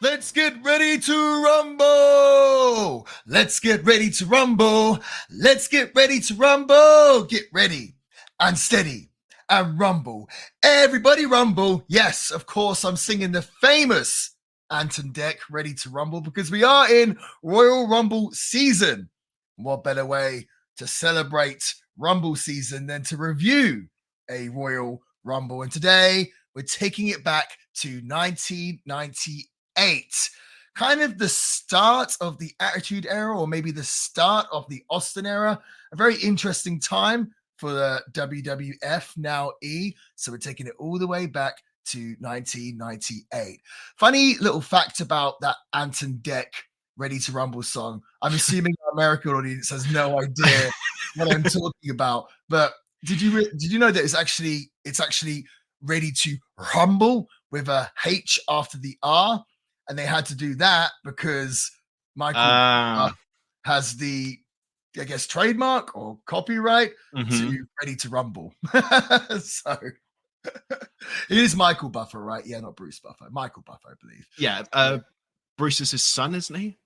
Let's get ready to rumble. Let's get ready to rumble. Let's get ready to rumble. Get ready and steady and rumble. Everybody rumble. Yes, of course, I'm singing the famous Anton Deck, Ready to Rumble, because we are in Royal Rumble season. What better way to celebrate Rumble season than to review a Royal Rumble? And today we're taking it back to 1998. Kind of the start of the Attitude Era, or maybe the start of the Austin Era. A very interesting time for the WWF, now E. So we're taking it all the way back to 1998. Funny little fact about that Anton Deck Ready to Rumble song. I'm assuming our American audience has no idea what I'm talking about. But did you know that it's actually Ready to Rumble with a H after the R? And they had to do that because Michael has the, I guess, trademark or copyright to Ready to Rumble. So it is Michael Buffer, right? Yeah, not Bruce Buffer. Michael Buffer, I believe. Yeah. Bruce is his son, isn't he?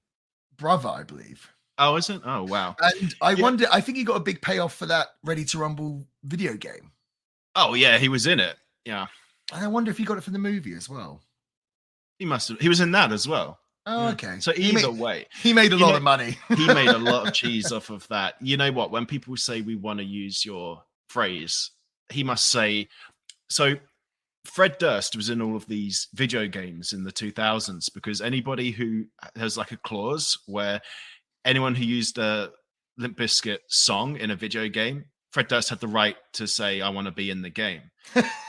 Brother, I believe. Oh, is it? Oh, wow. And I wonder, I think he got a big payoff for that Ready to Rumble video game. Oh, yeah, he was in it. Yeah. And I wonder if he got it from the movie as well. He must have. He was in that as well. Oh, okay. So either way. He made a lot of money. He made a lot of cheese off of that. You know what? When people say we want to use your phrase, he must say, so Fred Durst was in all of these video games in the 2000s because anybody who has like a clause where anyone who used a Limp Bizkit song in a video game, Fred Durst had the right to say, I want to be in the game.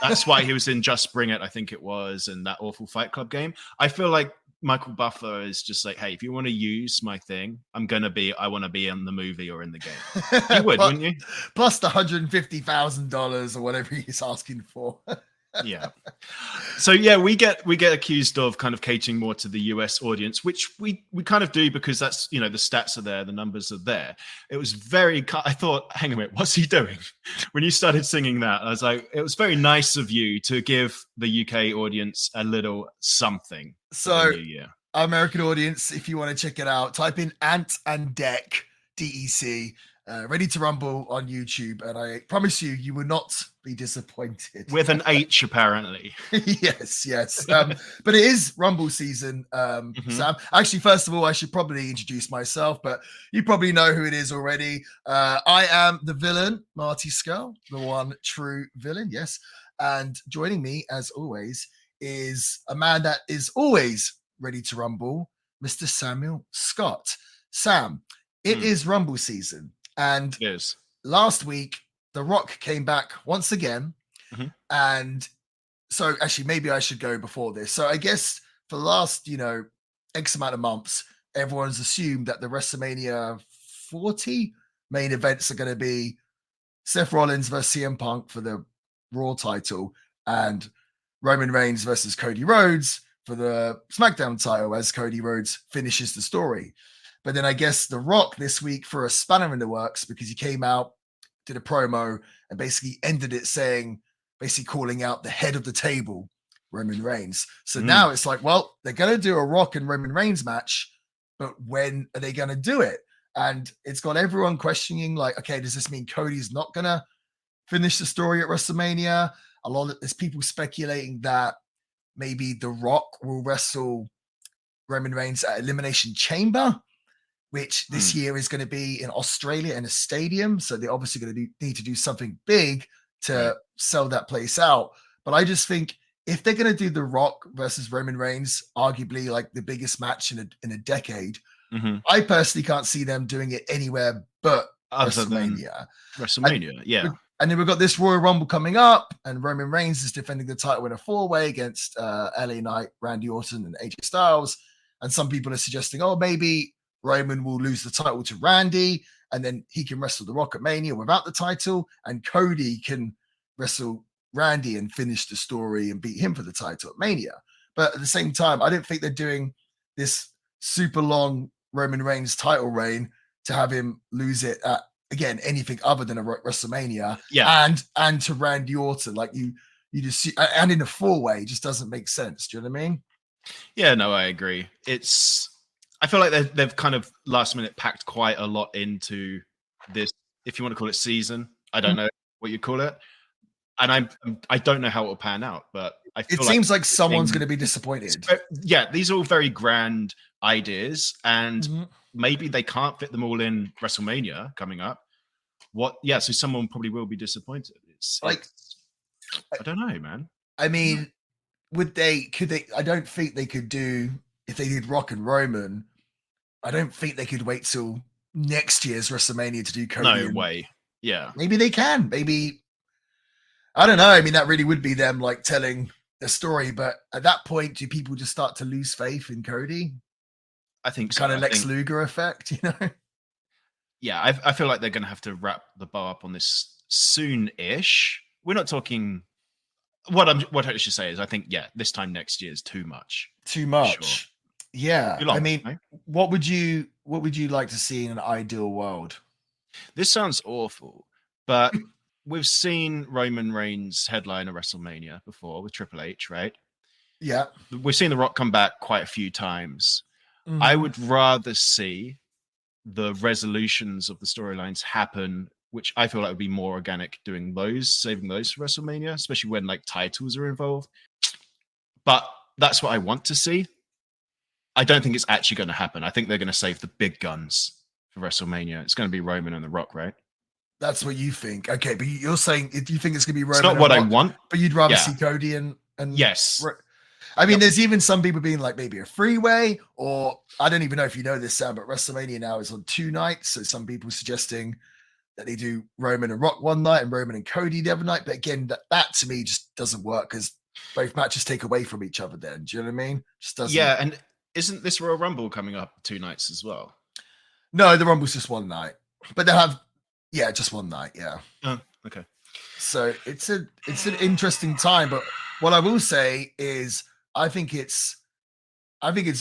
That's why he was in Just Bring It, I think it was, and that awful Fight Club game. I feel like Michael Buffer is just like, hey, if you want to use my thing, I want to be in the movie or in the game. You would, wouldn't you? Plus the $150,000 or whatever he's asking for. Yeah. So yeah, we get accused of kind of catering more to the US audience, which we kind of do because that's, the stats are there, the numbers are there. It was I thought, hang on a minute, what's he doing? When you started singing that, I was like, it was very nice of you to give the UK audience a little something. So American audience, if you want to check it out, type in Ant and Deck, DEC, Ready to Rumble on YouTube, and I promise you will not be disappointed. With an H, apparently. yes. But it is Rumble season, Sam. Actually, first of all, I should probably introduce myself, but you probably know who it is already. I am the villain, Marty Skull, the one true villain, yes. And joining me, as always, is a man that is always ready to rumble, Mr. Samuel Scott. Sam, it is Rumble season. And last week, The Rock came back once again. And so actually, maybe I should go before this. So I guess for the last, X amount of months, everyone's assumed that the WrestleMania 40 main events are going to be Seth Rollins versus CM Punk for the Raw title and Roman Reigns versus Cody Rhodes for the SmackDown title as Cody Rhodes finishes the story. But then I guess The Rock this week for a spanner in the works because he came out, did a promo, and basically ended it basically calling out the head of the table, Roman Reigns. So now it's like, well, they're going to do a Rock and Roman Reigns match, but when are they going to do it? And it's got everyone questioning, like, okay, does this mean Cody's not going to finish the story at WrestleMania? There's people speculating that maybe The Rock will wrestle Roman Reigns at Elimination Chamber, which this year is going to be in Australia in a stadium. So they're obviously going to need to do something big to sell that place out. But I just think if they're going to do The Rock versus Roman Reigns, arguably like the biggest match in a decade, I personally can't see them doing it anywhere but WrestleMania. Yeah. And then we've got this Royal Rumble coming up, and Roman Reigns is defending the title in a 4-way against LA Knight, Randy Orton, and AJ Styles. And some people are suggesting, maybe Roman will lose the title to Randy, and then he can wrestle The Rock at Mania without the title, and Cody can wrestle Randy and finish the story and beat him for the title at Mania. But at the same time, I don't think they're doing this super long Roman Reigns title reign to have him lose it at, again, anything other than a WrestleMania, and to Randy Orton. Like you just see, and in a 4-way, just doesn't make sense. Do you know what I mean? Yeah, no, I agree. I feel like they've kind of last minute packed quite a lot into this, if you want to call it season. I don't know what you call it. And I don't know how it will pan out, but I feel It seems like someone's going to be disappointed. Yeah, these are all very grand ideas, and Mm-hmm. maybe they can't fit them all in WrestleMania coming up. So someone probably will be disappointed. I don't know, man. I mean, could they? I don't think they could do, if they did Rock and Roman, I don't think they could wait till next year's WrestleMania to do Cody. No way. Yeah. Maybe they can. Maybe, I don't know. I mean, that really would be them like telling the story. But at that point, do people just start to lose faith in Cody? I think so. Kind of Lex Luger effect, you know? Yeah, I feel like they're going to have to wrap the bow up on this soon-ish. We're not talking. What I should say is, I think, this time next year is too much. Too much. Sure. Yeah. Long, I mean, right? what would you like to see in an ideal world? This sounds awful, but we've seen Roman Reigns headline a WrestleMania before with Triple H, right? Yeah. We've seen The Rock come back quite a few times. Mm-hmm. I would rather see the resolutions of the storylines happen, which I feel like would be more organic, saving those for WrestleMania, especially when like titles are involved. But that's what I want to see. I don't think it's actually going to happen. I think they're going to save the big guns for WrestleMania. It's going to be Roman and The Rock, right? That's what you think. Okay, but you're saying, do you think it's going to be Roman? It's not what I want. But you'd rather see Cody and yes. I mean, there's even some people being like maybe a freeway, or I don't even know if you know this, Sam, but WrestleMania now is on 2 nights. So some people suggesting that they do Roman and Rock one night and Roman and Cody the other night. But again, that to me just doesn't work because both matches take away from each other then. Do you know what I mean? Just doesn't. Yeah, and isn't this Royal Rumble coming up 2 nights as well? No, the Rumble's just 1 night. But they'll have, just 1 night, yeah. Oh, okay. So it's an interesting time. But what I will say is I think it's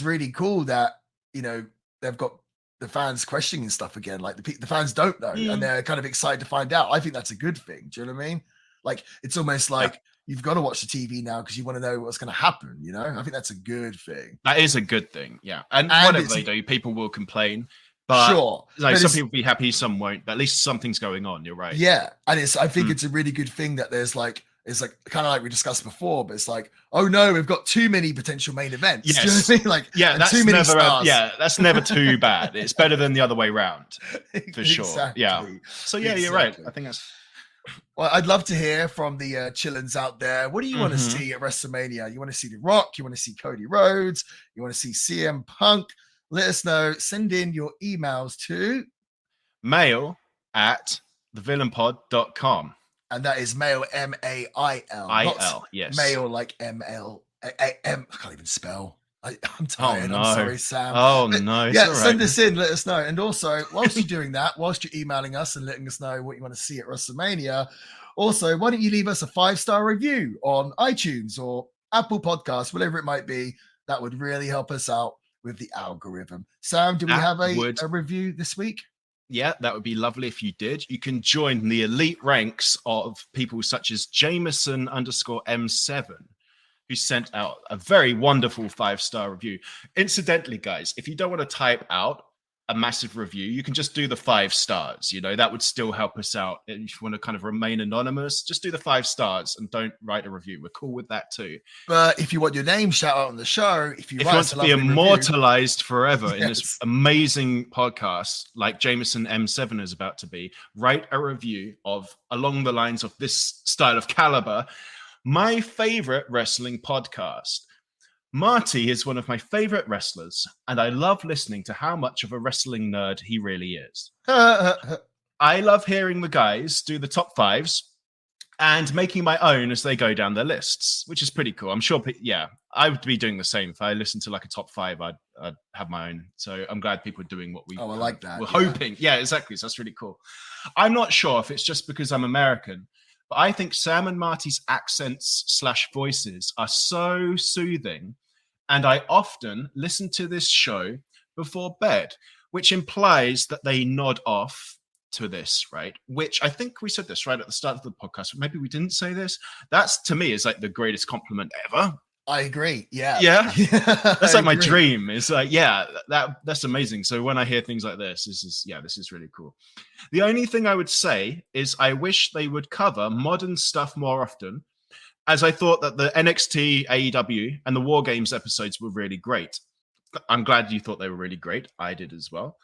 really cool that, you know, they've got the fans questioning stuff again. Like the fans don't know and they're kind of excited to find out. I think that's a good thing. Do you know what I mean? Like, it's almost like you've got to watch the TV now because you want to know what's going to happen. You know, I think that's a good thing. That is a good thing. Yeah. And whatever they do, people will complain. But sure, like, some people will be happy, some won't. But at least something's going on. You're right. Yeah, and I think it's a really good thing that it's like kind of like we discussed before, but it's like, oh no, we've got too many potential main events. Yes. Do you know what I mean? Like, that's too many stars. That's never too bad. It's better than the other way around, for sure. Yeah. So you're right. I think that's. Well, I'd love to hear from the chillins out there. What do you want to see at WrestleMania? You want to see The Rock? You want to see Cody Rhodes? You want to see CM Punk? Let us know. Send in your emails to mail@thevillainpod.com. And that is mail, M-A-I-L. I-L, yes. Mail like M-L. I can't even spell. I'm tired. No. I'm sorry, Sam. Oh, no. Yeah, send us in. Let us know. And also, whilst you're doing that, whilst you're emailing us and letting us know what you want to see at WrestleMania, also, why don't you leave us a 5-star review on iTunes or Apple Podcasts, whatever it might be. That would really help us out with the algorithm. Sam, do we have a review this week? Yeah, that would be lovely if you did. You can join the elite ranks of people such as Jameson_M7, who sent out a very wonderful 5-star review. Incidentally, guys, if you don't want to type out a massive review, you can just do the 5 stars. You know, that would still help us out. And if you want to kind of remain anonymous, just do the 5 stars and don't write a review. We're cool with that too. But if you want your name shout out on the show, if you want to be immortalized forever yes. in this amazing podcast, like Jameson M7 is about to be, write a review of along the lines of this style of caliber. My favorite wrestling podcast. Marty is one of my favorite wrestlers, and I love listening to how much of a wrestling nerd he really is. I love hearing the guys do the top 5s and making my own as they go down their lists, which is pretty cool. I'm sure, I would be doing the same. If I listened to like a top 5, I'd have my own. So I'm glad people are doing what I like that. We're hoping. Yeah, exactly. So that's really cool. I'm not sure if it's just because I'm American, but I think Sam and Marty's accents/voices are so soothing. And I often listen to this show before bed, which implies that they nod off to this, right? Which I think we said this right at the start of the podcast, but maybe we didn't say this. That's, to me, is like the greatest compliment ever. I agree. Yeah. Yeah. That's I like my agree. dream. It's like, yeah, that's amazing. So when I hear things like this is really cool. The only thing I would say is I wish they would cover modern stuff more often, as I thought that the NXT, AEW, and the War Games episodes were really great. I'm glad you thought they were really great. I did as well.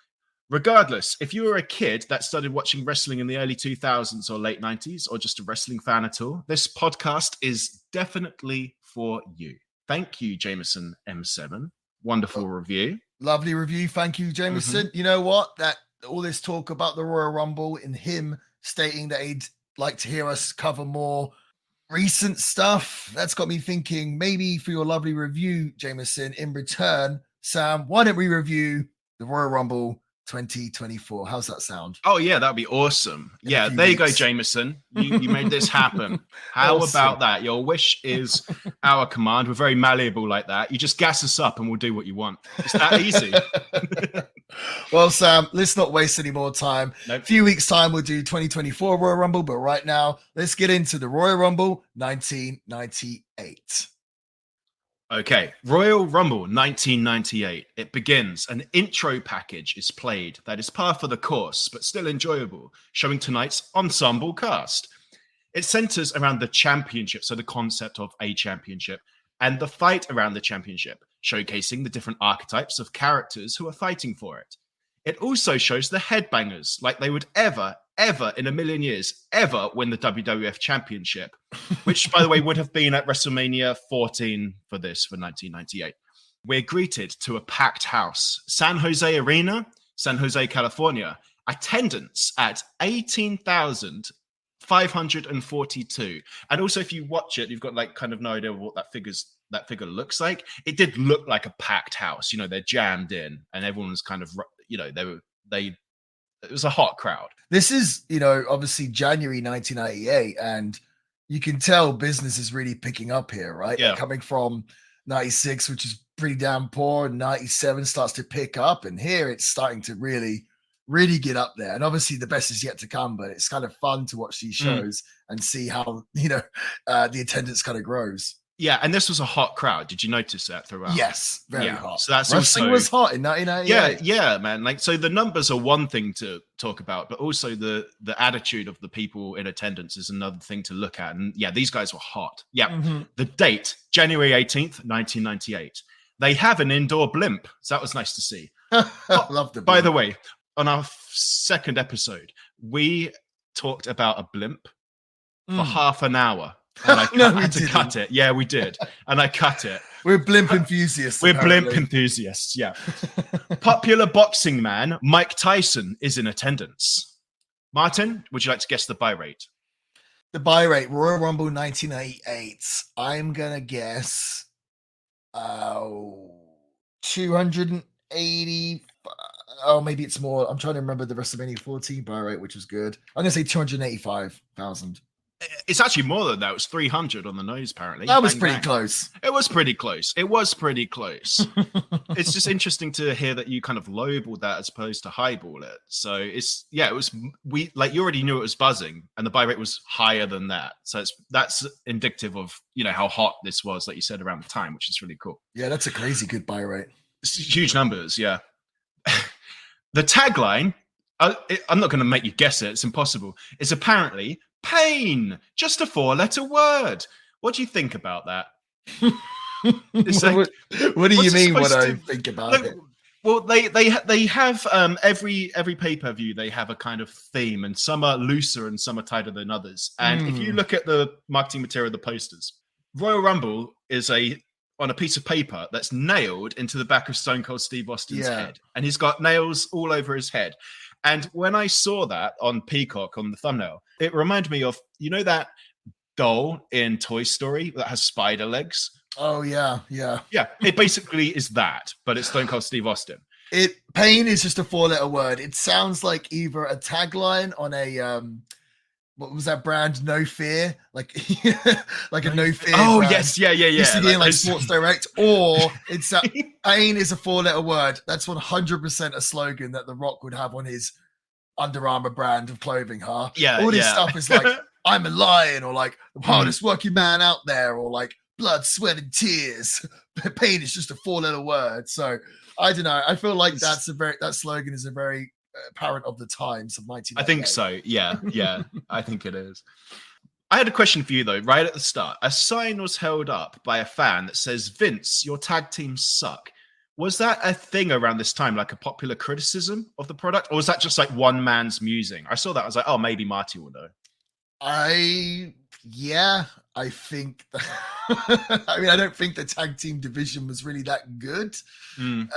Regardless, if you were a kid that started watching wrestling in the early 2000s or late 90s, or just a wrestling fan at all, this podcast is definitely for you. Thank you, Jameson M7. Wonderful review. Lovely review. Thank you, Jameson. You know what? That all this talk about the Royal Rumble and him stating that he'd like to hear us cover more recent stuff, that's got me thinking maybe for your lovely review, Jameson, in return, Sam, why don't we review the Royal Rumble 2024? How's that sound? Oh yeah, that'd be awesome. Yeah, there you go, Jameson. You made this happen. How about that? Your wish is our command. We're very malleable like that. You just gas us up and we'll do what you want. It's that easy. Well, Sam, let's not waste any more time. Nope. A few weeks' time, we'll do 2024 Royal Rumble, but right now, let's get into the Royal Rumble 1998. Okay, Royal Rumble 1998. It begins. An intro package is played that is par for the course, but still enjoyable, showing tonight's ensemble cast. It centers around the championship, so the concept of a championship, and the fight around the championship, showcasing the different archetypes of characters who are fighting for it. It also shows the headbangers, like they would ever in a million years, ever win the WWF Championship, which, by the way, would have been at WrestleMania 14 for 1998. We're greeted to a packed house. San Jose Arena, San Jose, California. Attendance at 18,542. And also, if you watch it, you've got like kind of no idea what that figure looks like. It did look like a packed house. You know, they're jammed in, and everyone's kind of, you know, it was a hot crowd. This is, you know, obviously January 1998, and you can tell business is really picking up here, right? Yeah. Coming from 96, which is pretty damn poor, and 97 starts to pick up, and here it's starting to really get up there. And obviously the best is yet to come, but it's kind of fun to watch these shows and see how, you know, the attendance kind of grows. Yeah, and this was a hot crowd. Did you notice that throughout? Yes, very hot. So that's wrestling was hot in 1998. Yeah, man. Like, so the numbers are one thing to talk about, but also the attitude of the people in attendance is another thing to look at. And yeah, these guys were hot. Yeah. The date, January 18th, 1998. They have an indoor blimp, so that was nice to see. Love the blimp. By the way, on our second episode, we talked about a blimp for half an hour. And I had to cut it. Yeah, we did. And I cut it. We're blimp enthusiasts. We're blimp enthusiasts, yeah. Popular boxing man Mike Tyson is in attendance. Martin, would you like to guess the buy rate? The buy rate, Royal Rumble 1988. I'm going to guess 280. Oh, maybe it's more. I'm trying to remember the WrestleMania 14 buy rate, which was good. I'm going to say 285,000. It's actually more than that. It was 300 on the nose, apparently. That was pretty close. It was pretty close. It's just interesting to hear that you kind of lowballed that as opposed to highball it. So it was you already knew it was buzzing, and the buy rate was higher than that. So that's indicative of, you know, how hot this was, like you said, around the time, which is really cool. Yeah, that's a crazy good buy rate. It's huge numbers, yeah. The tagline, I'm not going to make you guess it. It's impossible. It's apparently pain, just a 4-letter word. What do you think about that? What do you mean? What I think about it? Well, they have every pay-per-view they have a kind of theme, and some are looser and some are tighter than others. And if you look at the marketing material, the posters, Royal Rumble is on a piece of paper that's nailed into the back of Stone Cold Steve Austin's head, and he's got nails all over his head. And when I saw that on Peacock on the thumbnail, it reminded me of, you know, that doll in Toy Story that has spider legs? Oh, yeah. Yeah, it basically is that, but it's Stone Cold Steve Austin. Pain is just a 4-letter word. It sounds like either a tagline on a, what was that brand? No Fear? Like a No Fear Oh, brand. yes, yeah. Used to be in like Sports Direct, or it's pain is a 4-letter word. That's 100% a slogan that The Rock would have on his Under Armour brand of clothing, huh? Yeah, all this stuff is like, I'm a lion, or like the hardest working man out there, or like blood, sweat, and tears. Pain is just a 4-letter word. So I don't know. I feel like that slogan is a very parent of the times of 1998. I think so. Yeah, I think it is. I had a question for you though, right at the start. A sign was held up by a fan that says, "Vince, your tag teams suck." Was that a thing around this time, like a popular criticism of the product? Or was that just like one man's musing? I saw that. I was like, oh, maybe Marty will know. I think I don't think the tag team division was really that good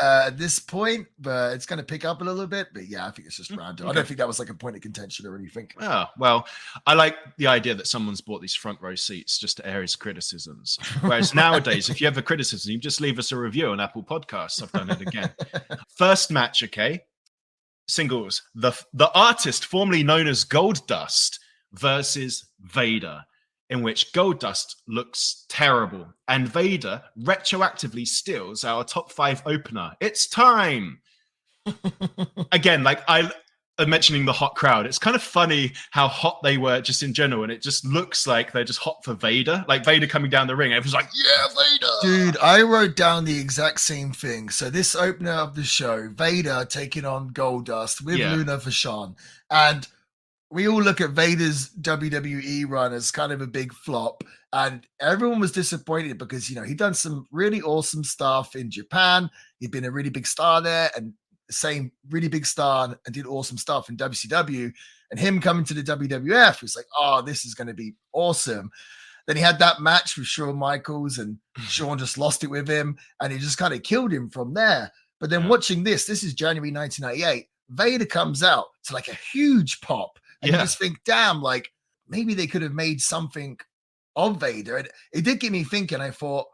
at this point, but it's going to pick up a little bit. But yeah, I think it's just random. Okay. I don't think that was like a point of contention or anything. Oh, well, I like the idea that someone's bought these front row seats just to air his criticisms. Whereas nowadays, if you have a criticism, you just leave us a review on Apple Podcasts. I've done it again. First match, okay? Singles. The artist formerly known as Goldust versus Vader, in which Goldust looks terrible and Vader retroactively steals our top 5 opener. It's time. Again, like I'm mentioning the hot crowd. It's kind of funny how hot they were just in general, and it just looks like they're just hot for Vader. Like Vader coming down the ring, everyone's like, "Yeah, Vader!" Dude, I wrote down the exact same thing. So this opener of the show, Vader taking on Goldust with Luna Vachon, and we all look at Vader's WWE run as kind of a big flop, and everyone was disappointed because, he'd done some really awesome stuff in Japan. He'd been a really big star there, and same really big star and did awesome stuff in WCW. And him coming to the WWF was like, oh, this is going to be awesome. Then he had that match with Shawn Michaels, and Shawn just lost it with him, and he just kind of killed him from there. But then watching this is January 1998. Vader comes out to like a huge pop. And you just think, damn, like maybe they could have made something of Vader. And it did get me thinking. I thought,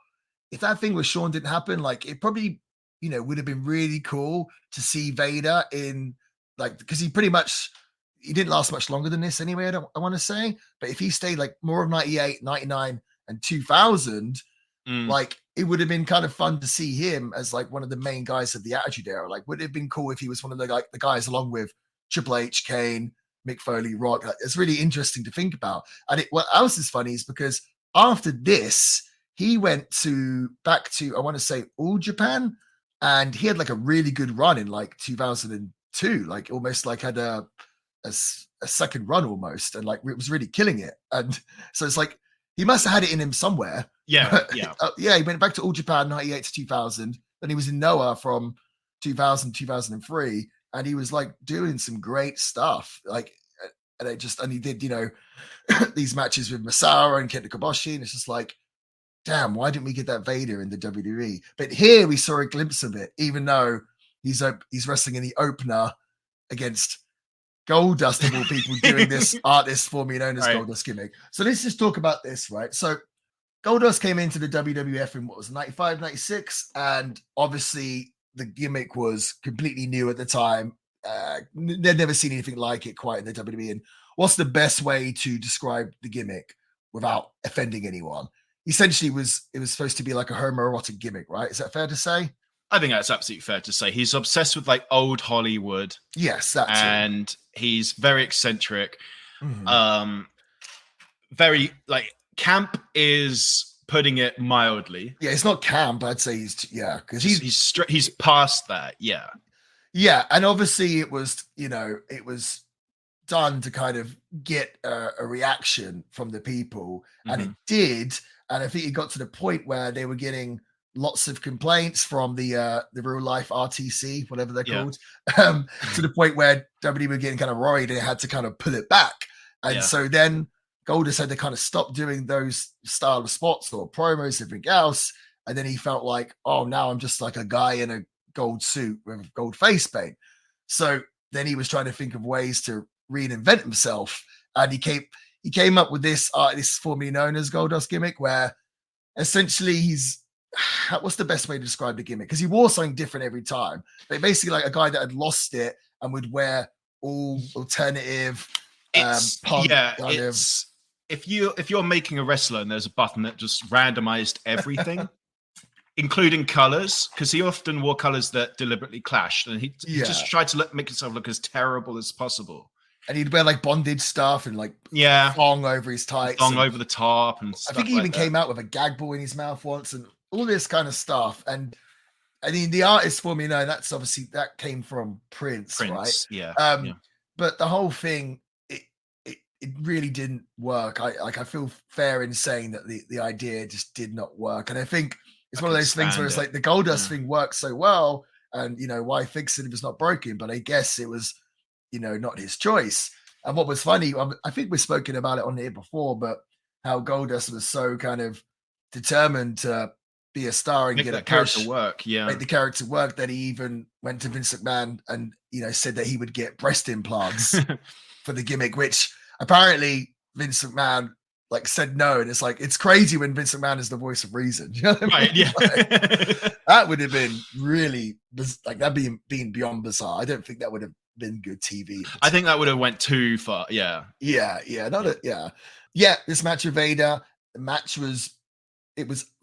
if that thing with Shawn didn't happen, like it probably, would have been really cool to see Vader in, like, because he didn't last much longer than this anyway, I want to say. But if he stayed like more of 98, 99, and 2000, like it would have been kind of fun to see him as like one of the main guys of the Attitude Era. Like, would it have been cool if he was one of the guys along with Triple H, Kane, Mick Foley, Rock? It's really interesting to think about. And what else is funny is because after this, he went back to I want to say All Japan, and he had like a really good run in like 2002, like almost like had a second run almost, and like it was really killing it. And so it's like he must have had it in him somewhere. He went back to All Japan 98 to 2000. Then he was in Noah from 2000 2003. And he was like doing some great stuff, like, and he did, these matches with Masawa and Kenta Kobashi, and it's just like, damn, why didn't we get that Vader in the WWE? But here we saw a glimpse of it, even though he's wrestling in the opener against Goldust of all people, doing this artist formerly known as Goldust gimmick. So let's just talk about this, right? So Goldust came into the WWF in 95, 96, and obviously the gimmick was completely new at the time. They'd never seen anything like it quite in the WWE. And what's the best way to describe the gimmick without offending anyone? Essentially, it was supposed to be like a homoerotic gimmick, right? Is that fair to say? I think that's absolutely fair to say. He's obsessed with like old Hollywood. Yes, that's and he's very eccentric. Very like camp is putting it mildly. Yeah, it's not camp. I'd say because he's past that. Yeah, and obviously it was done to kind of get a reaction from the people, and it did. And I think it got to the point where they were getting lots of complaints from the real life RTC, whatever they're called, to the point where WWE were getting kind of worried and they had to kind of pull it back. And so then Goldust had to kind of stop doing those style of spots or promos, everything else. And then he felt like, oh, now I'm just like a guy in a gold suit with gold face paint. So then he was trying to think of ways to reinvent himself. And he came up with this formerly known as Goldust gimmick, where essentially what's the best way to describe the gimmick? Because he wore something different every time. But basically like a guy that had lost it and would wear all alternative punk. If you're making a wrestler and there's a button that just randomized everything, including colors, because he often wore colors that deliberately clashed, and he just tried to make himself look as terrible as possible. And he'd wear like bondage stuff and like thong over his tights. Thong over the top and stuff. I think he even came out with a gag ball in his mouth once and all this kind of stuff. And I mean, the artist for me, no, that's obviously that came from Prince, right? Yeah. But the whole thing, it really didn't work. I feel fair in saying that the idea just did not work. And I think it's one of those things where it's like the Goldust thing worked so well, and why fix it if it's not broken? But I guess it was, not his choice. And what was funny, I think we've spoken about it on here before, but how Goldust was so kind of determined to be a star and get a character work, make the character work, that he even went to Vince McMahon and said that he would get breast implants for the gimmick, which apparently Vince McMahon like said no. And it's like, it's crazy when Vince McMahon is the voice of reason. You know what I mean? Yeah. Like, that would have been really like that being beyond bizarre. I don't think that would have been good TV. I think that would have went too far. Yeah. This match with Vader, the match was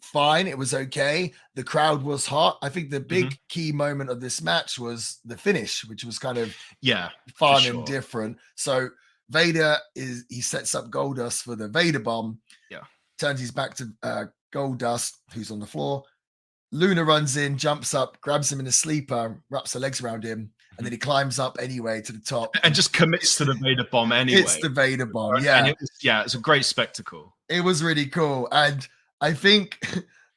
fine. It was okay. The crowd was hot. I think the big key moment of this match was the finish, which was kind of fun and different. So Vader he sets up Goldust for the Vader bomb. Yeah. Turns his back to Goldust, who's on the floor. Luna runs in, jumps up, grabs him in a sleeper, wraps her legs around him, and then he climbs up anyway to the top. And just commits to the Vader bomb anyway. It's the Vader bomb, yeah. And it's a great spectacle. It was really cool. And I think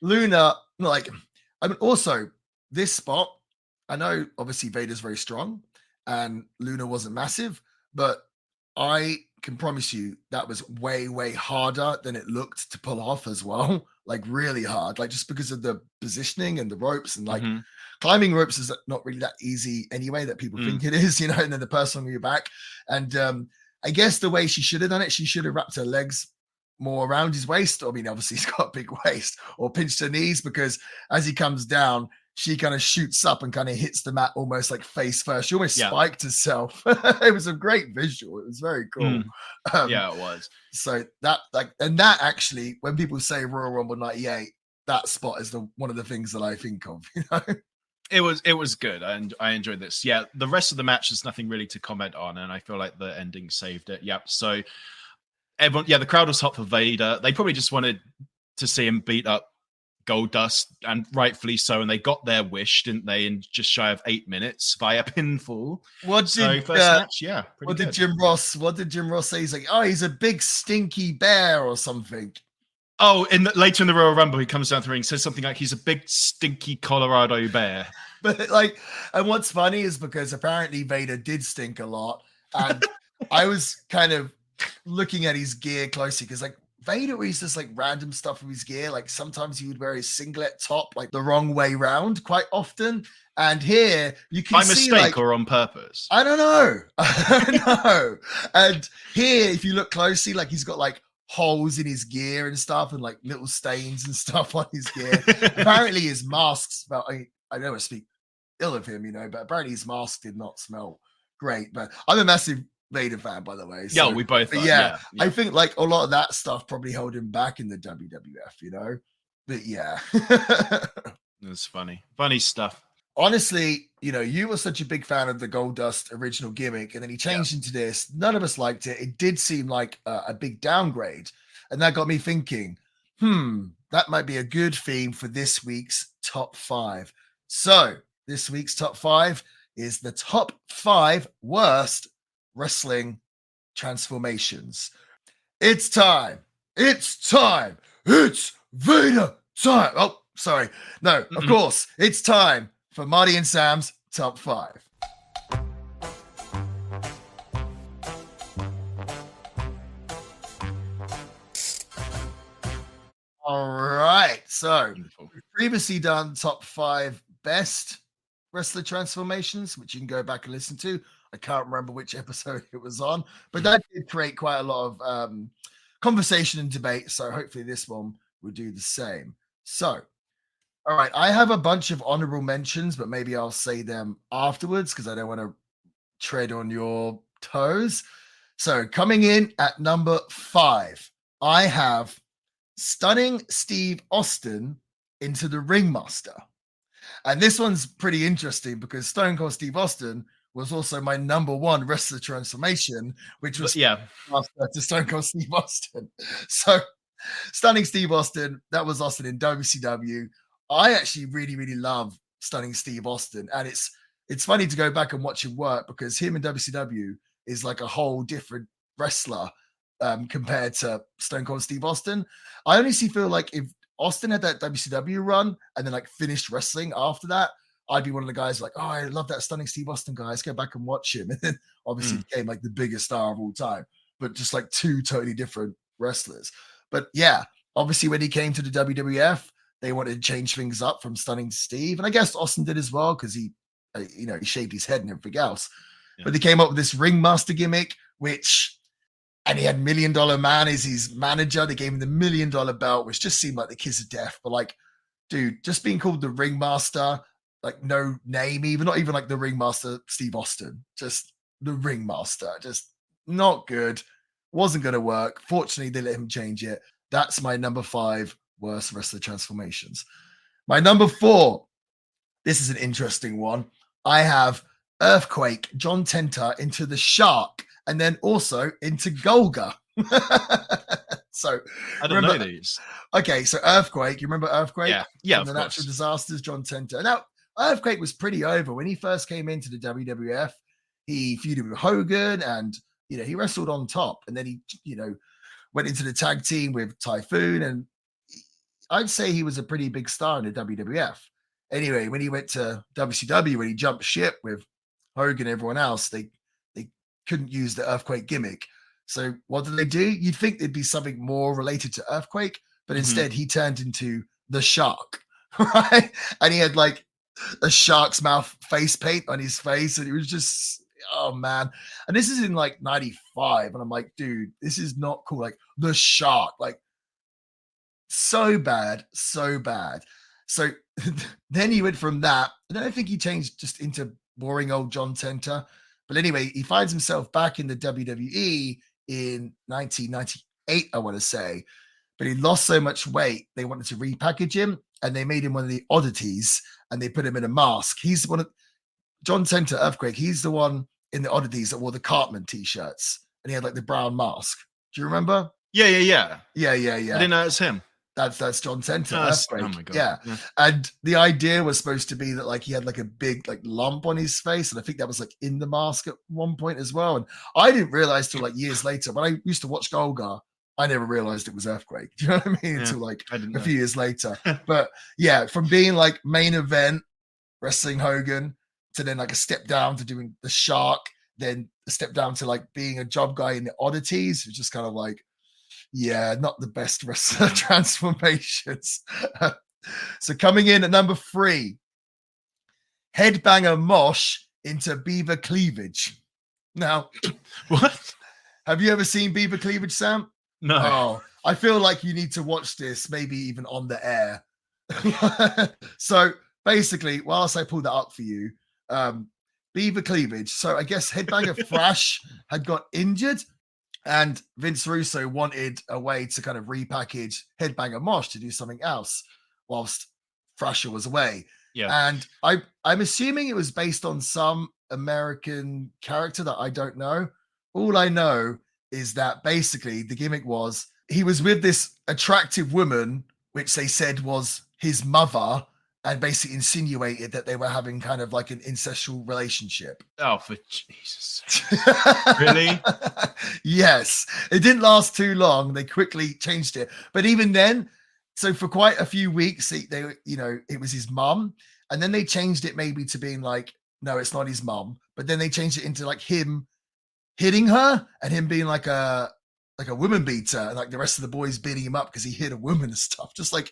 Luna, also this spot, I know obviously Vader's very strong and Luna wasn't massive, but I can promise you that was way, way harder than it looked to pull off as well. Like really hard, like just because of the positioning and the ropes and like climbing ropes is not really that easy anyway that people think it is, and then the person on your back. And I guess the way she should have done it, she should have wrapped her legs more around his waist. I mean, obviously he's got a big waist, or pinched her knees, because as he comes down, she kind of shoots up and kind of hits the mat almost like face first. She almost spiked herself. It was a great visual. It was very cool. It was. So that actually, when people say Royal Rumble 98, that spot is one of the things that I think of, It was good, and I enjoyed this. Yeah, the rest of the match is nothing really to comment on, and I feel like the ending saved it. Yep. So everyone, the crowd was hot for Vader. They probably just wanted to see him beat up Goldust, and rightfully so, and they got their wish, didn't they, in just shy of 8 minutes via pinfall. What did Jim Ross say? He's like, oh, he's a big stinky bear or something. Oh, later in the Royal Rumble, he comes down to the ring, says something like he's a big stinky Colorado bear. But and what's funny is because apparently Vader did stink a lot, and I was kind of looking at his gear closely, because Vader always does random stuff with his gear. Like sometimes he would wear his singlet top the wrong way round quite often. And here you can see by mistake or on purpose. I don't know. And here, if you look closely, he's got holes in his gear and stuff, and little stains and stuff on his gear. Apparently his masks, I don't want to speak ill of him, but apparently his mask did not smell great. But I'm a massive Vader fan, by the way. So, we both are. Yeah, I think a lot of that stuff probably held him back in the WWF, But yeah. It's funny stuff. Honestly, you were such a big fan of the Goldust original gimmick, and then he changed into this. None of us liked it. It did seem like a big downgrade, and that got me thinking, that might be a good theme for this week's top 5. So this week's top 5 is the top 5 worst wrestling transformations. It's time. It's Vader time. Oh, sorry. No, of course, it's time for Marty and Sam's top 5. All right. So we've previously done top 5 best wrestler transformations, which you can go back and listen to. I can't remember which episode it was on, but that did create quite a lot of conversation and debate. So hopefully this one will do the same. So, all right, I have a bunch of honorable mentions, but maybe I'll say them afterwards because I don't want to tread on your toes. So coming in at number 5, I have stunning Steve Austin into the ringmaster. And this one's pretty interesting because Stone Cold Steve Austin was also my number one wrestler transformation, which was to Stone Cold Steve Austin. So Stunning Steve Austin, that was Austin in WCW. I actually really, really love Stunning Steve Austin. And it's funny to go back and watch him work because him in WCW is like a whole different wrestler compared to Stone Cold Steve Austin. I honestly feel like if Austin had that WCW run and then like finished wrestling after that, I'd be one of the guys like, oh, I love that Stunning Steve Austin guy. Let's go back and watch him. And then obviously became like the biggest star of all time, but just like two totally different wrestlers. But yeah, obviously when he came to the WWF, they wanted to change things up from Stunning Steve. And I guess Austin did as well because he shaved his head and everything else. Yeah. But they came up with this ringmaster gimmick, and he had $1 Million Man as his manager. They gave him the $1 Million belt, which just seemed like the kiss of death. But like, dude, just being called the ringmaster, like no name, not even like the ringmaster Steve Austin, just the ringmaster, just not good. Wasn't going to work. Fortunately, they let him change it. That's my number 5 worst wrestler transformations. My number 4, this is an interesting one. I have Earthquake, John Tenta into the Shark, and then also into Golga. So I don't know these. Okay, so Earthquake, you remember Earthquake? Yeah, from the Natural Disasters, John Tenta. Now, Earthquake was pretty over when he first came into the WWF. He feuded with Hogan, and he wrestled on top, and then he went into the tag team with Typhoon, and I'd say he was a pretty big star in the WWF. Anyway, when he went to WCW, when he jumped ship with Hogan and everyone else, they couldn't use the Earthquake gimmick. So what did they do? You'd think there'd be something more related to Earthquake, but instead he turned into the Shark, right? And he had like a shark's mouth face paint on his face, and it was just, oh man. And this is in like 95, and I'm like, dude, this is not cool. Like the Shark, like so bad. So then he went from that. I don't think he changed just into boring old John Tenta. But anyway, he finds himself back in the WWE in 1998, I want to say. But he lost so much weight, they wanted to repackage him, and they made him one of the oddities, and they put him in a mask. He's one of John Tenta, Earthquake. He's the one in the oddities that wore the Cartman t-shirts, and he had like the brown mask. Do you remember? Yeah. Yeah. I didn't know it's him. That's John Tenta. Earthquake. Oh my god. Yeah. And the idea was supposed to be that like he had like a big like lump on his face, and I think that was like in the mask at one point as well. And I didn't realize till like years later when I used to watch Golga, I never realized it was Earthquake. Do you know what I mean? Until like a few years later. But yeah, from being like main event wrestling Hogan to then like a step down to doing the Shark, then a step down to like being a job guy in the oddities, which is kind of like, yeah, not the best wrestler transformations. So coming in at number 3, Headbanger Mosh into Beaver Cleavage. Now, what? Have you ever seen Beaver Cleavage, Sam? No. Oh, I feel like you need to watch this, maybe even on the air. So basically, whilst I pulled that up for you, Beaver Cleavage. So I guess Headbanger Thrash had got injured, and Vince Russo wanted a way to kind of repackage Headbanger Mosh to do something else whilst Thrasher was away. Yeah. And I'm assuming it was based on some American character that I don't know. All I know is that basically the gimmick was he was with this attractive woman, which they said was his mother, and basically insinuated that they were having kind of like an incestual relationship. Oh, for Jesus. Really? Yes. It didn't last too long. They quickly changed it. But even then, so for quite a few weeks, they it was his mum. And then they changed it maybe to being like, no, it's not his mum. But then they changed it into like him hitting her and him being like a woman beater, and like the rest of the boys beating him up because he hit a woman and stuff. Just like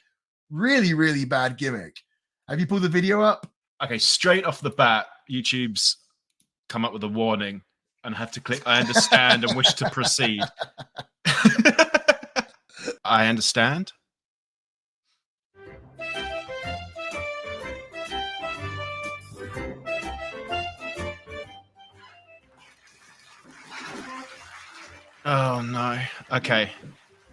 really, really bad gimmick. Have you pulled the video up? Okay, straight off the bat, YouTube's come up with a warning and have to click I understand and wish to proceed. I understand. Oh no. Okay.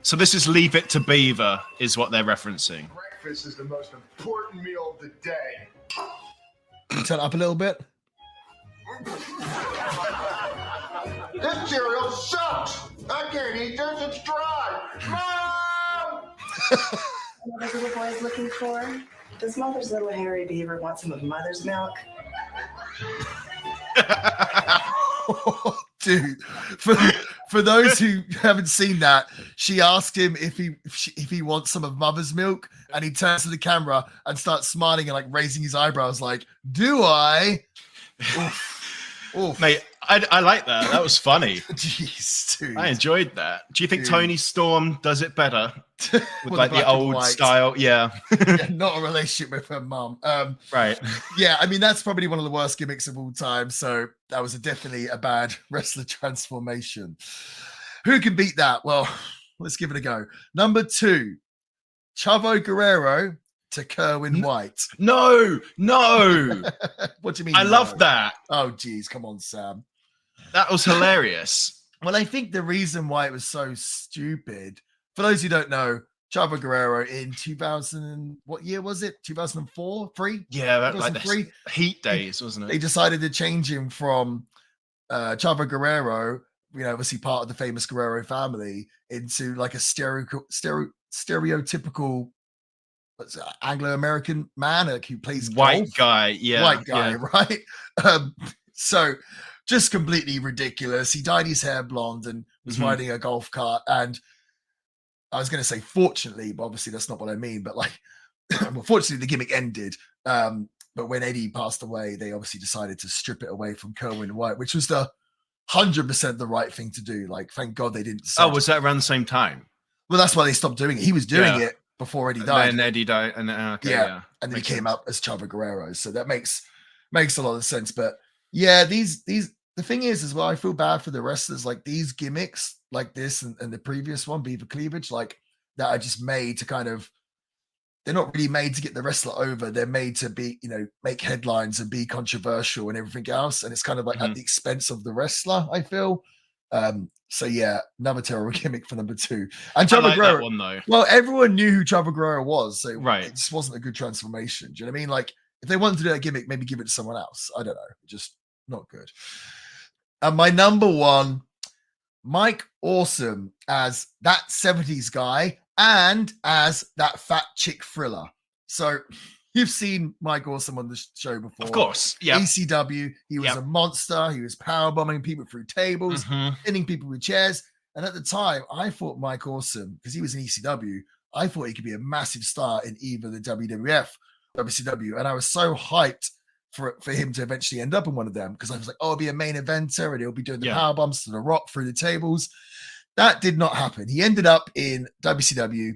So this is Leave It to Beaver is what they're referencing. Breakfast is the most important meal of the day. Can you turn it up a little bit? This cereal sucks. I can't eat this. It's dry. Mom! What the little boy's looking for? Does mother's little hairy beaver want some of mother's milk? Dude, for those who haven't seen that, she asked him if he wants some of mother's milk, and he turns to the camera and starts smiling and like raising his eyebrows, like, "Do I?" Oof. Oof. Mate, I like that. That was funny. Jeez, dude. I enjoyed that. Do you think Tony Storm does it better with like the black and old white style? Yeah. Yeah, not a relationship with her mum. Right. Yeah, I mean, that's probably one of the worst gimmicks of all time. So that was definitely a bad wrestler transformation. Who can beat that? Well, let's give it a go. Number 2, Chavo Guerrero to Kerwin White. No. What do you mean? I love that. Oh, geez. Come on, Sam. That was hilarious. Well, I think the reason why it was so stupid, for those who don't know, Chavo Guerrero in 2000, what year was it? 2004, 3? Yeah, that, like the Heat days, wasn't it? They decided to change him from Chavo Guerrero, obviously part of the famous Guerrero family, into like a stereotypical Anglo-American man who plays white golf. guy, Right? So just completely ridiculous. He dyed his hair blonde and was riding a golf cart. And I was going to say, fortunately, but obviously that's not what I mean. But like, well, fortunately, the gimmick ended. But when Eddie passed away, they obviously decided to strip it away from Kerwin White, which was the 100% the right thing to do. Like, thank God they didn't. Oh, was that around the same time? Well, that's why they stopped doing it. He was doing it before Eddie died. And then Eddie died, and and then he came up as Chavo Guerrero. So that makes a lot of sense. But yeah, these the thing is as well, I feel bad for the wrestlers. Like these gimmicks, like this and the previous one, Beaver Cleavage, like that are just made to kind of. They're not really made to get the wrestler over. They're made to be, make headlines and be controversial and everything else. And it's kind of like at the expense of the wrestler, I feel. So yeah, another terrible gimmick for number 2. And Chavo Guerrero, that one, though. Well, everyone knew who Chavo Guerrero was, so it just wasn't a good transformation. Do you know what I mean? Like if they wanted to do that gimmick, maybe give it to someone else. I don't know, just not good. And my number 1, Mike Awesome as that 70s guy and as that fat chick Thriller. So you've seen Mike Awesome on the show before. Of course. Yeah. ECW. He was a monster. He was powerbombing people through tables, hitting people with chairs. And at the time, I thought Mike Awesome, because he was in ECW, I thought he could be a massive star in either the WWF or WCW. And I was so hyped for him to eventually end up in one of them, because I was like, oh, he'll be a main eventer and he'll be doing the power bombs to the Rock through the tables. That did not happen. He ended up in WCW.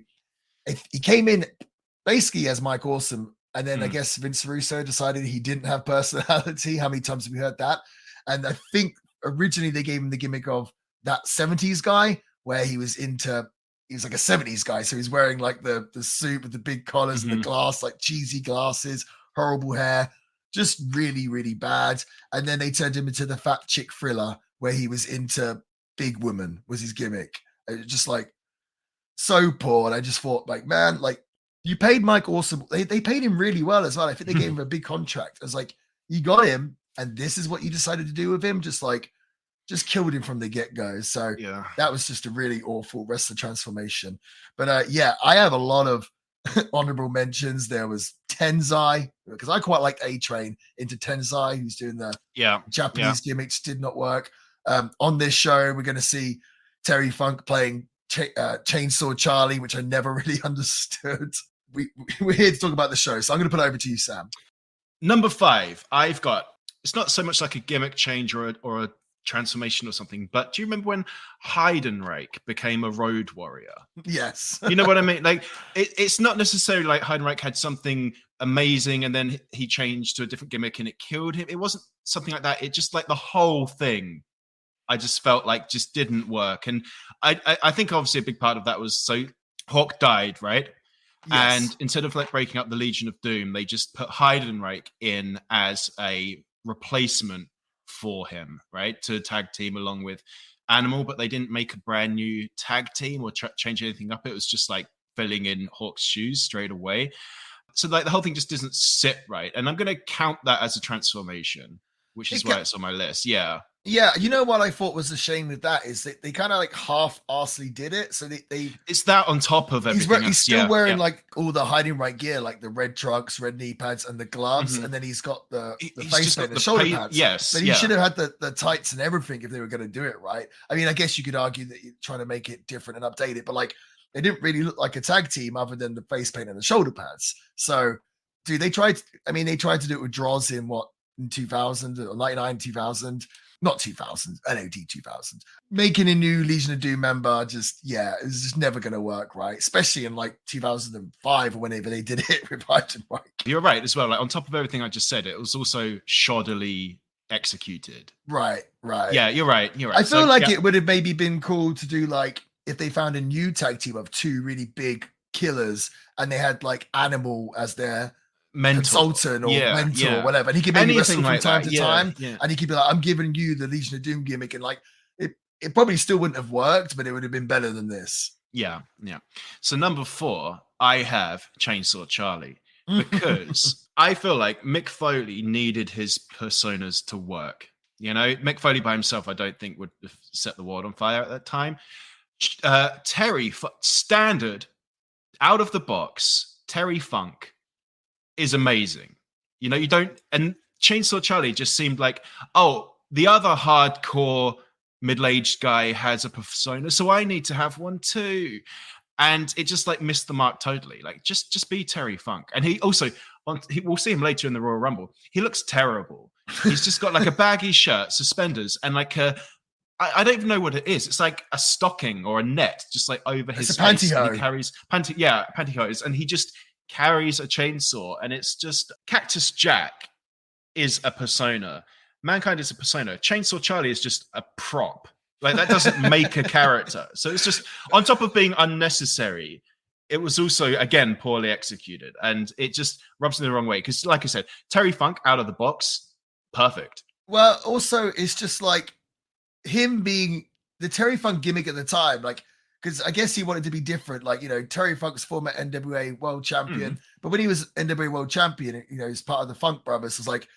He came in basically as Mike Awesome, and then I guess Vince Russo decided he didn't have personality. How many times have we heard that? And I think originally they gave him the gimmick of that 70s guy, where he was like a 70s guy. So he's wearing like the suit with the big collars and the glass, like cheesy glasses, horrible hair, just really, really bad. And then they turned him into the fat chick Thriller, where he was into big woman, was his gimmick. It was just like so poor. And I just thought, like, man, like you paid Mike Awesome. They paid him really well as well. I think they gave him a big contract. I was like, you got him, and this is what you decided to do with him. Just killed him from the get-go. So that was just a really awful wrestler transformation. But I have a lot of honorable mentions. There was Tenzai, because I quite liked A-Train into Tenzai, who's doing the Japanese gimmicks. Did not work. On this show, we're going to see Terry Funk playing Chainsaw Charlie, which I never really understood. We're here to talk about the show, so I'm going to put it over to you, Sam. Number 5, I've got, it's not so much like a gimmick change or a transformation or something, but do you remember when Heidenreich became a road warrior? Yes. You know what I mean? Like, it's not necessarily like Heidenreich had something amazing and then he changed to a different gimmick and it killed him. It wasn't something like that. It just, like, the whole thing, I just felt like just didn't work. And I think obviously a big part of that was, so Hawk died, right? Yes. And instead of like breaking up the Legion of Doom, they just put Heidenreich in as a replacement for him, right? To tag team along with Animal, but they didn't make a brand new tag team or change anything up. It was just like filling in Hawk's shoes straight away. So like the whole thing just doesn't sit right. And I'm going to count that as a transformation. which is why it's on my list. Yeah. Yeah, you know what I thought was a shame with that is that they kind of like half-arsely did it. So they it's that on top of everything. He's still wearing like all the hiding right gear, like the red trunks, red knee pads, and the gloves, and then he's got the face paint, the shoulder pads. Yes, but he should have had the tights and everything if they were going to do it right. I mean, I guess you could argue that you're trying to make it different and update it, but like they didn't really look like a tag team other than the face paint and the shoulder pads. So, dude, they tried to do it with Droz in 2000 or 99, 2000. Not 2000, NOD 2000. Making a new Legion of Doom member, it's just never going to work, right? Especially in like 2005 or whenever they did it with Heidenreich. You're right as well. Like on top of everything I just said, it was also shoddily executed. Right. Yeah, you're right. I feel like it would have maybe been cool to do like if they found a new tag team of two really big killers and they had like Animal as their consultant or mentor or whatever, and he could maybe wrestle from time to time, and he could be like, I'm giving you the Legion of Doom gimmick, and like it probably still wouldn't have worked, but it would have been better than this. Yeah. So number 4, I have Chainsaw Charlie, because I feel like Mick Foley needed his personas to work. You know, Mick Foley by himself, I don't think would have set the world on fire at that time. Terry standard out of the box, Terry Funk is amazing. You know, and Chainsaw Charlie just seemed like, oh, the other hardcore middle-aged guy has a persona, so I need to have one too. And it just like missed the mark totally. Like just be Terry Funk. And he also, we'll see him later in the Royal Rumble. He looks terrible. He's just got like a baggy shirt, suspenders, and like I don't even know what it is. It's like a stocking or a net just like over his face. And he carries pantyhose, and he just carries a chainsaw, and it's just Cactus Jack is a persona. Mankind is a persona. Chainsaw Charlie is just a prop. Like that doesn't make a character. So it's just on top of being unnecessary, it was also again poorly executed, and it just rubs me the wrong way. Because, like I said, Terry Funk out of the box, perfect. Well, also it's just like him being the Terry Funk gimmick at the time, like. Because I guess he wanted to be different. Like, you know, Terry Funk's former NWA world champion. But when he was NWA world champion, you know, he's part of the Funk Brothers. It was like,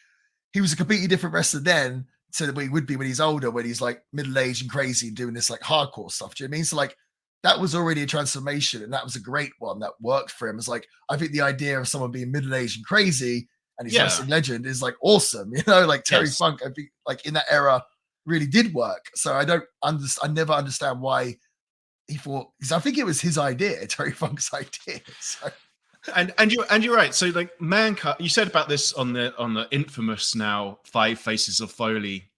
he was a completely different wrestler then to the way he would be when he's older, when he's like middle-aged and crazy and doing this like hardcore stuff. Do you know what I mean? So like, that was already a transformation. And that was a great one that worked for him. It's like, I think the idea of someone being middle-aged and crazy and he's a wrestling legend is like awesome. You know, like Terry Funk, I think like in that era really did work. So I never understand why he thought, because I think it was his idea, Terry Funk's idea. So. And you're right. So like Mankind, you said about this on the infamous now 5 Faces of Foley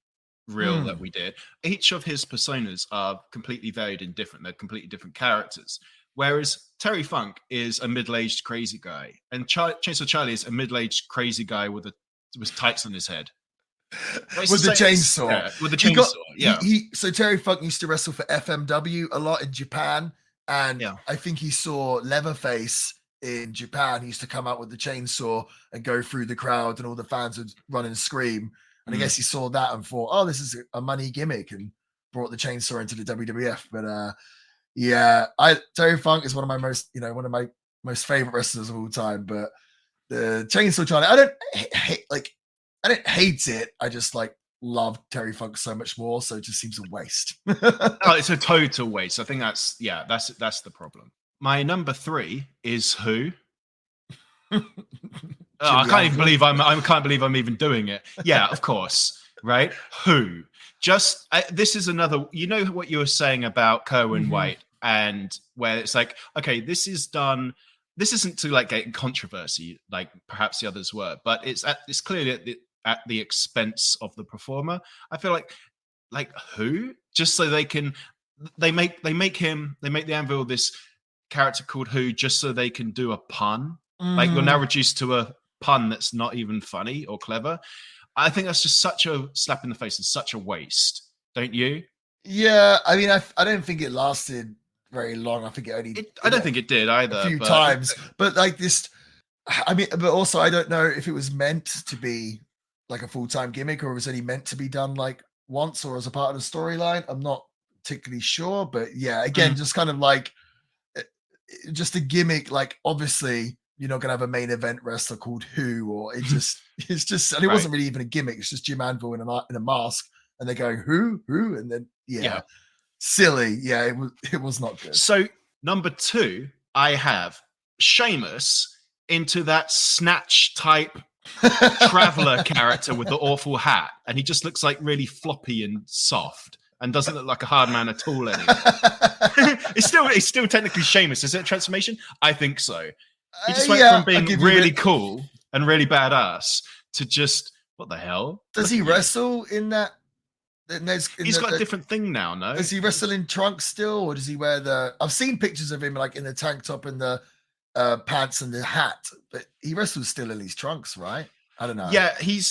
reel that we did. Each of his personas are completely varied and different. They're completely different characters. Whereas Terry Funk is a middle-aged crazy guy, and Chainsaw Charlie is a middle-aged crazy guy with tights on his head. With the chainsaw. With the chainsaw, So Terry Funk used to wrestle for FMW a lot in Japan, and I think he saw Leatherface in Japan. He used to come out with the chainsaw and go through the crowd, and all the fans would run and scream. And I guess he saw that and thought, oh, this is a money gimmick, and brought the chainsaw into the WWF. But Terry Funk is one of my most favorite wrestlers of all time. But the Chainsaw Charlie, I don't hate it. I just like love Terry Funk so much more. So it just seems a waste. It's a total waste. I think that's the problem. My number 3 is who? I can't believe I'm even doing it. Yeah, of course. Right. Who? This is another, you know what you were saying about Kerwin White, and where it's like, okay, this isn't to like get in controversy like perhaps the others were, but it's clearly at the expense of the performer. I feel like who? Just so they make the Anvil this character called Who just so they can do a pun. Like you're now reduced to a pun that's not even funny or clever. I think that's just such a slap in the face and such a waste. Don't you? Yeah, I mean, I don't think it lasted very long. I think I don't think it did either. A few times, but like this, I mean, but also I don't know if it was meant to be like a full-time gimmick or it was only meant to be done like once or as a part of the storyline. I'm not particularly sure, but yeah, again, just kind of like just a gimmick. Like obviously you're not gonna have a main event wrestler called Who, or it's just, and it wasn't really even a gimmick. It's just Jim Anvil in a mask, and they're going who, and then silly. Yeah, it was not good. So number 2, I have Sheamus into that Snatch type traveler character with the awful hat, and he just looks like really floppy and soft and doesn't look like a hard man at all anymore. It's still technically Sheamus. Is it a transformation? I think so. He just went from being really cool and really badass to just, what the hell? Does he wrestle in that? He's got a different thing now, no? Does he wrestle in trunks still, or does he wear the? I've seen pictures of him like in the tank top and the pants and the hat, but he wrestles still in his trunks, right? I don't know. Yeah, he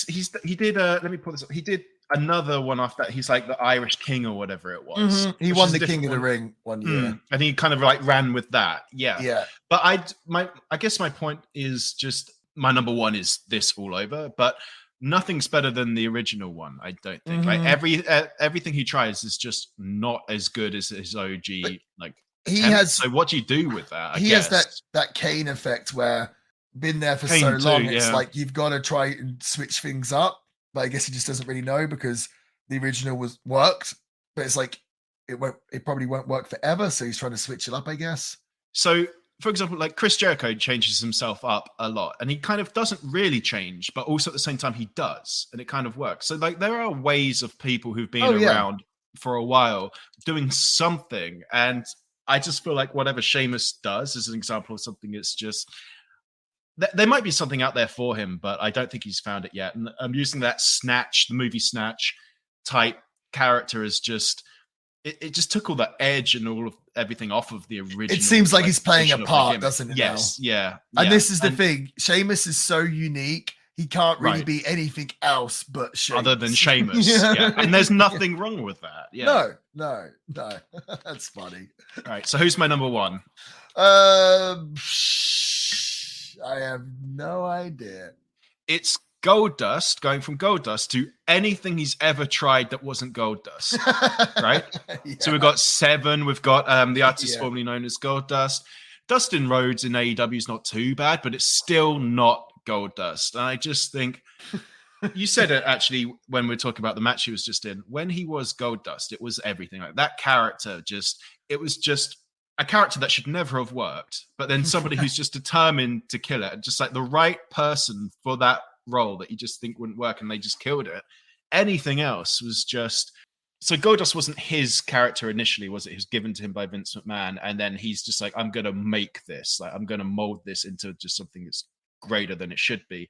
did. Let me pull this up. He did another one off that. He's like the Irish King or whatever it was. He won the King of the Ring one year, and he kind of like ran with that. Yeah. But I guess my point is just my number 1 is this all over, but nothing's better than the original one. I don't think like everything he tries is just not as good as his OG. Like he has. So what do you do with that? He has that Kane effect where been there for so long. It's like you've got to try and switch things up, but I guess he just doesn't really know because the original worked, but it's like it probably won't work forever. So he's trying to switch it up, I guess. So, for example, like Chris Jericho changes himself up a lot, and he kind of doesn't really change, but also at the same time he does, and it kind of works. So, like, there are ways of people who've been around for a while doing something, and I just feel like whatever Sheamus does is an example of something that's just. There might be something out there for him, but I don't think he's found it yet. And I'm using that Snatch, the movie Snatch type character as just. It just took all the edge and all of everything off of the original. It seems like he's playing a part, doesn't it? Yes, yeah. And this is the thing. Sheamus is so unique. He can't really be anything else but Sheamus. Other than Sheamus. Yeah. And there's nothing wrong with that. Yeah. No. That's funny. All right. So who's my number 1? I have no idea. It's Goldust, going from Goldust to anything he's ever tried that wasn't Goldust, right? So we've got 7. We've got the artist formerly known as Goldust. Dustin Rhodes in AEW is not too bad, but it's still not Goldust. And I just think you said it actually when we were talking about the match he was just in. When he was Goldust, it was everything. Like that character it was just a character that should never have worked, but then somebody who's just determined to kill it, and just like the right person for that role that you just think wouldn't work, and they just killed it. Anything else was just. So Goldust wasn't his character initially, was it? He was given to him by Vince McMahon, and then he's just like, I'm going to make this, like I'm going to mold this into just something that's greater than it should be.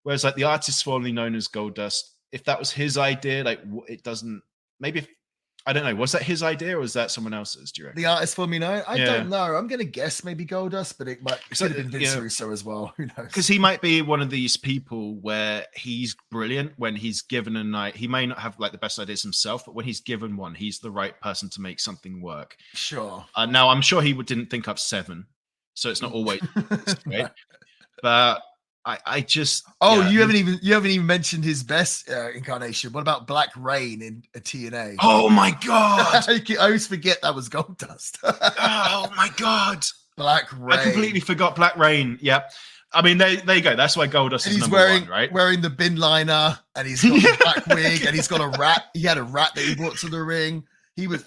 Whereas like the artist formerly known as Goldust, if that was his idea, like it doesn't. Maybe I don't know. Was that his idea or was that someone else's? Do you reckon? The artist formerly known? I don't know. I'm going to guess maybe Goldust, but it could have been Vince Russo as well. Who knows? Because he might be one of these people where he's brilliant when he's given a night. He may not have like the best ideas himself, but when he's given one, he's the right person to make something work. Sure. Now, I'm sure he didn't think up 7, so it's not always right. But I just you haven't even mentioned his best incarnation. What about Black Rain in a TNA? Oh my god! I always forget that was Goldust. Oh my god! Black Rain. I completely forgot Black Rain. Yep. I mean, there you go. That's why Goldust is number 1, right? Wearing the bin liner, and he's got the black wig, and he's got a rat. He had a rat that he brought to the ring.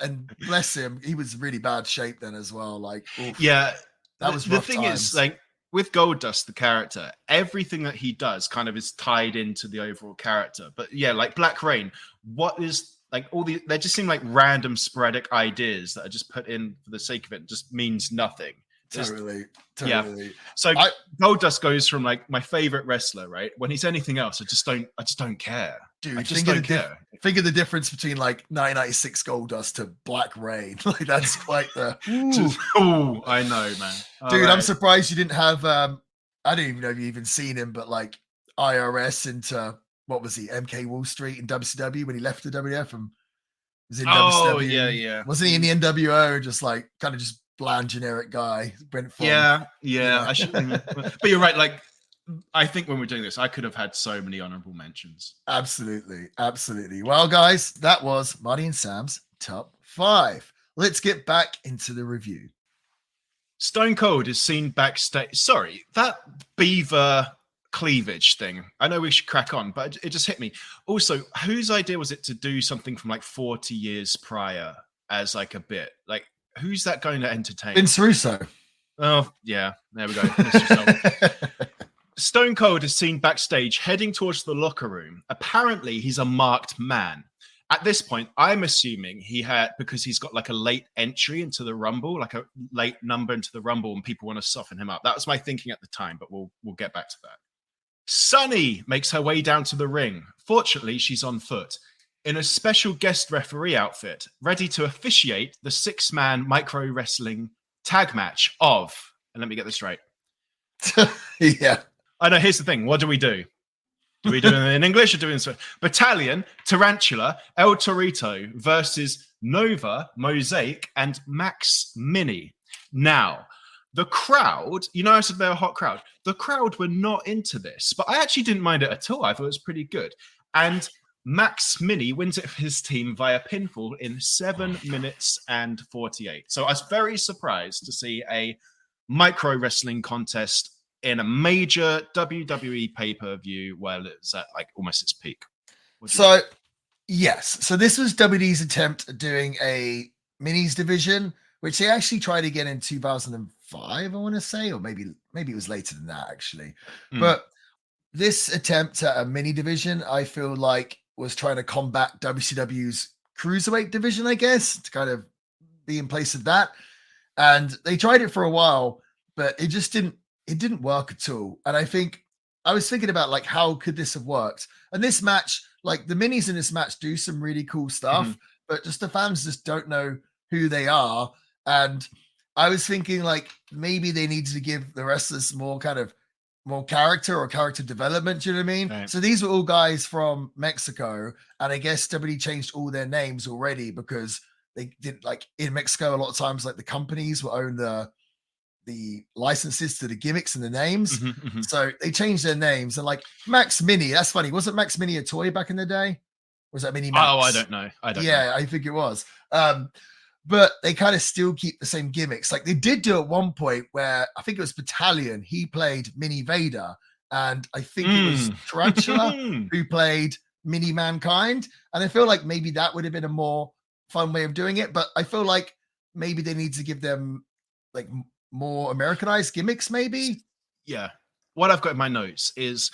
And bless him, he was really bad shape then as well. Like, oof, that was the rough thing times. is like. With Goldust, the character, everything that he does kind of is tied into the overall character. But yeah, like Black Rain, what is like they just seem like random sporadic ideas that are just put in for the sake of it. Just means nothing. Totally. Yeah. So Goldust goes from like my favorite wrestler, right? When he's anything else, I just don't care. Dude, I just don't care. Think of the difference between like 1996 Goldust to Black Rain. Like that's quite the. I know, man. Dude, right. I'm surprised you didn't have. I don't even know if you even seen him, but like IRS into what was he? MK Wall Street in WCW when he left the WF and was in WCW. Yeah. Wasn't he in the NWO? Just like kind of just bland generic guy. Went from, I should. But you're right. Like. I think when we're doing this, I could have had so many honorable mentions. Absolutely. Well, guys, that was Marty and Sam's top 5. Let's get back into the review. Stone Cold is seen backstage. Sorry, that beaver cleavage thing. I know we should crack on, but it just hit me. Also, whose idea was it to do something from like 40 years prior as like a bit? Like, who's that going to entertain? Vince Russo. Oh, yeah. There we go. Stone Cold is seen backstage heading towards the locker room. Apparently, he's a marked man. At this point, I'm assuming because he's got like a late entry into the Rumble, like a late number into the Rumble, and people want to soften him up. That was my thinking at the time, but we'll get back to that. Sunny makes her way down to the ring. Fortunately, she's on foot in a special guest referee outfit, ready to officiate the 6-man micro wrestling tag match of, and let me get this right. Yeah. I know, here's the thing. What do? Do we do it in English or do we in Battalion, Tarantula, El Torito versus Nova, Mosaic, and Max Mini. Now, the crowd, I said they're a hot crowd. The crowd were not into this, but I actually didn't mind it at all. I thought it was pretty good. And Max Mini wins it for his team via pinfall in 7 minutes and 48. So I was very surprised to see a micro wrestling contest in a major WWE while it's at like almost its peak. Yes. So this was WWE's attempt at doing a minis division, which they actually tried again in 2005, I want to say, or maybe it was later than that, actually. But this attempt at a mini division, I feel like, was trying to combat WCW's cruiserweight division, I guess, to kind of be in place of that. And they tried it for a while, but it just didn't work at all. And I think I was thinking about like, how could this have worked? And this match, like the minis in this match do some really cool stuff, but just the fans just don't know who they are. And I was thinking like, maybe they needed to give the wrestlers more character or character development. Do you know what I mean? Right. So these were all guys from Mexico. And I guess WWE changed all their names already because they did, like in Mexico, a lot of times, like the companies will own the licenses to the gimmicks and the names. So they changed their names. And like Max Mini, that's funny. Wasn't Max Mini a toy back in the day? Was that Mini Max? Oh, I don't know. Yeah, I think it was. But they kind of still keep the same gimmicks. Like they did do at one point where I think it was Battalion. He played Mini Vader. And I think it was Tarantula who played Mini Mankind. And I feel like maybe that would have been a more fun way of doing it. But I feel like maybe they need to give them like more Americanized gimmicks, maybe. Yeah. What I've got in my notes is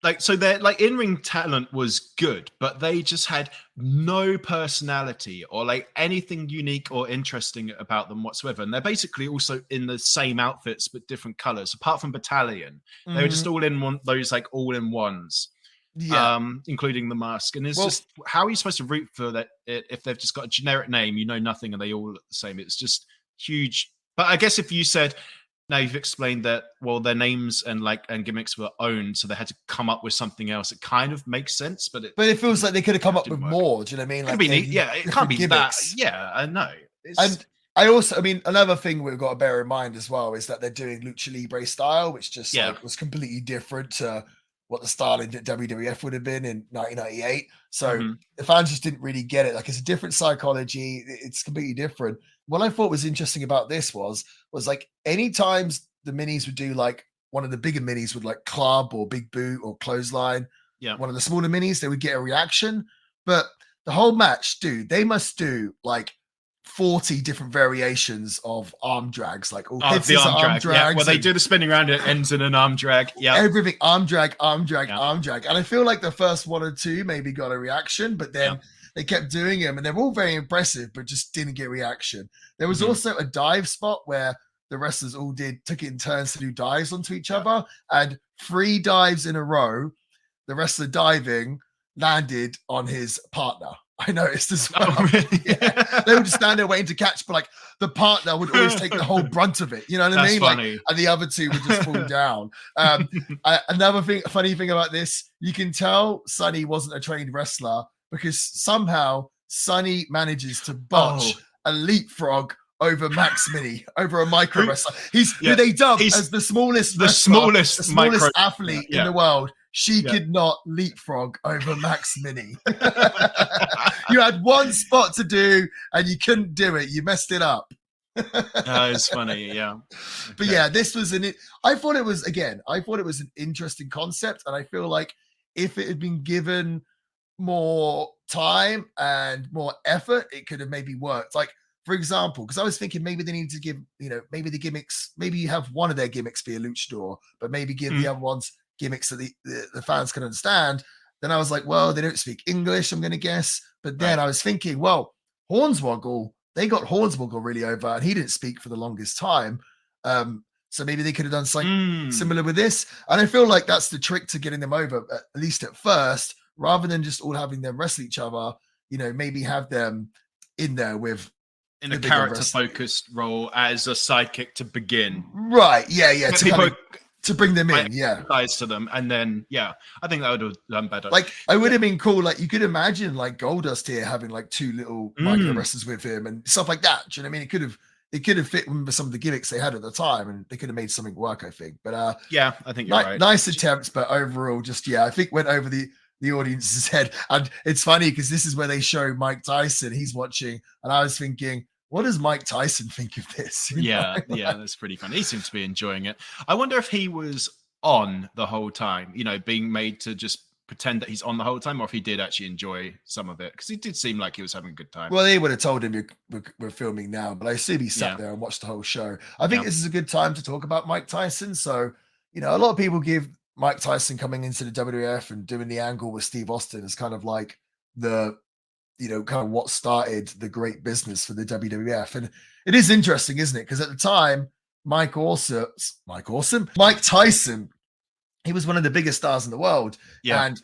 like, so their like in-ring talent was good, but they just had no personality or like anything unique or interesting about them whatsoever. And they're basically also in the same outfits but different colors. Apart from Battalion, they were just all in those like all-in-ones. Yeah. Including the mask. And it's just, how are you supposed to root for that if they've just got a generic name, nothing, and they all look the same? It's just huge. But I guess if you said, now you've explained that, well, their names and gimmicks were owned, so they had to come up with something else. It kind of makes sense, but it feels like they could have come up with more. Do you know what I mean? Like, be neat. Yeah, it can't be gimmicks. That. Yeah, I know. And I also, another thing we've got to bear in mind as well is that they're doing Lucha Libre style, which just was completely different to what the style in WWF would have been in 1998. So the fans just didn't really get it. Like, it's a different psychology. It's completely different. What I thought was interesting about this was like any times the minis would do like one of the bigger minis would like club or big boot or clothesline. Yeah. One of the smaller minis, they would get a reaction. But the whole match, dude, they must do like 40 different variations of arm drags, like all hits the arm drag. Drags. Yeah, well, they do the spinning around, it ends in an arm drag. Yeah, everything arm drag. And I feel like the first one or two maybe got a reaction, but then they kept doing them, and they're all very impressive, but just didn't get reaction. There was also a dive spot where the wrestlers all took it in turns to do dives onto each other, and 3 dives in a row, the wrestler diving landed on his partner. I noticed as well. Oh, really? Yeah. They would just stand there waiting to catch, but like the partner would always take the whole brunt of it. You know what I mean? Funny. Like, and the other two would just fall down. Another funny thing about this, you can tell Sonny wasn't a trained wrestler because somehow Sonny manages to botch a leapfrog over Max Mini, over a micro wrestler. Who they dubbed as the smallest athlete in the world. She could not leapfrog over Max Mini. You had one spot to do and you couldn't do it. You messed it up. It's funny, yeah. But yeah, this was I thought it was an interesting concept, and I feel like if it had been given more time and more effort, it could have maybe worked. Like, for example, because I was thinking maybe they need to give, maybe the gimmicks, maybe you have one of their gimmicks be a luchador, but maybe give the other ones gimmicks that the fans can understand. Then I was like, well, they don't speak English, I'm going to guess. But then I was thinking, well, Hornswoggle, they got Hornswoggle really over, and he didn't speak for the longest time. So maybe they could have done something similar with this. And I feel like that's the trick to getting them over, at least at first, rather than just all having them wrestle each other. Maybe have them in there with in a character-focused role as a sidekick to begin. Right? Yeah. To bring them in, ties to them, and then I think that would have done better. Like, I would have been cool. Like, you could imagine like Goldust here having like two little micro wrestlers with him and stuff like that. Do you know what I mean? It could have fit with some of the gimmicks they had at the time, and they could have made something work, I think. But I think you're right. Nice attempts, but overall, just I think went over the audience's head. And it's funny because this is where they show Mike Tyson. He's watching, and I was thinking, what does Mike Tyson think of this? Yeah, that's pretty funny. He seems to be enjoying it. I wonder if he was on the whole time, being made to just pretend that he's on the whole time, or if he did actually enjoy some of it, because he did seem like he was having a good time. Well, they would have told him we're filming now, but I assume he sat there and watched the whole show. I think this is a good time to talk about Mike Tyson. So, a lot of people give Mike Tyson coming into the WWF and doing the angle with Steve Austin as kind of like the kind of what started the great business for the WWF. And it is interesting, isn't it? Because at the time, Mike Tyson, he was one of the biggest stars in the world. Yeah. And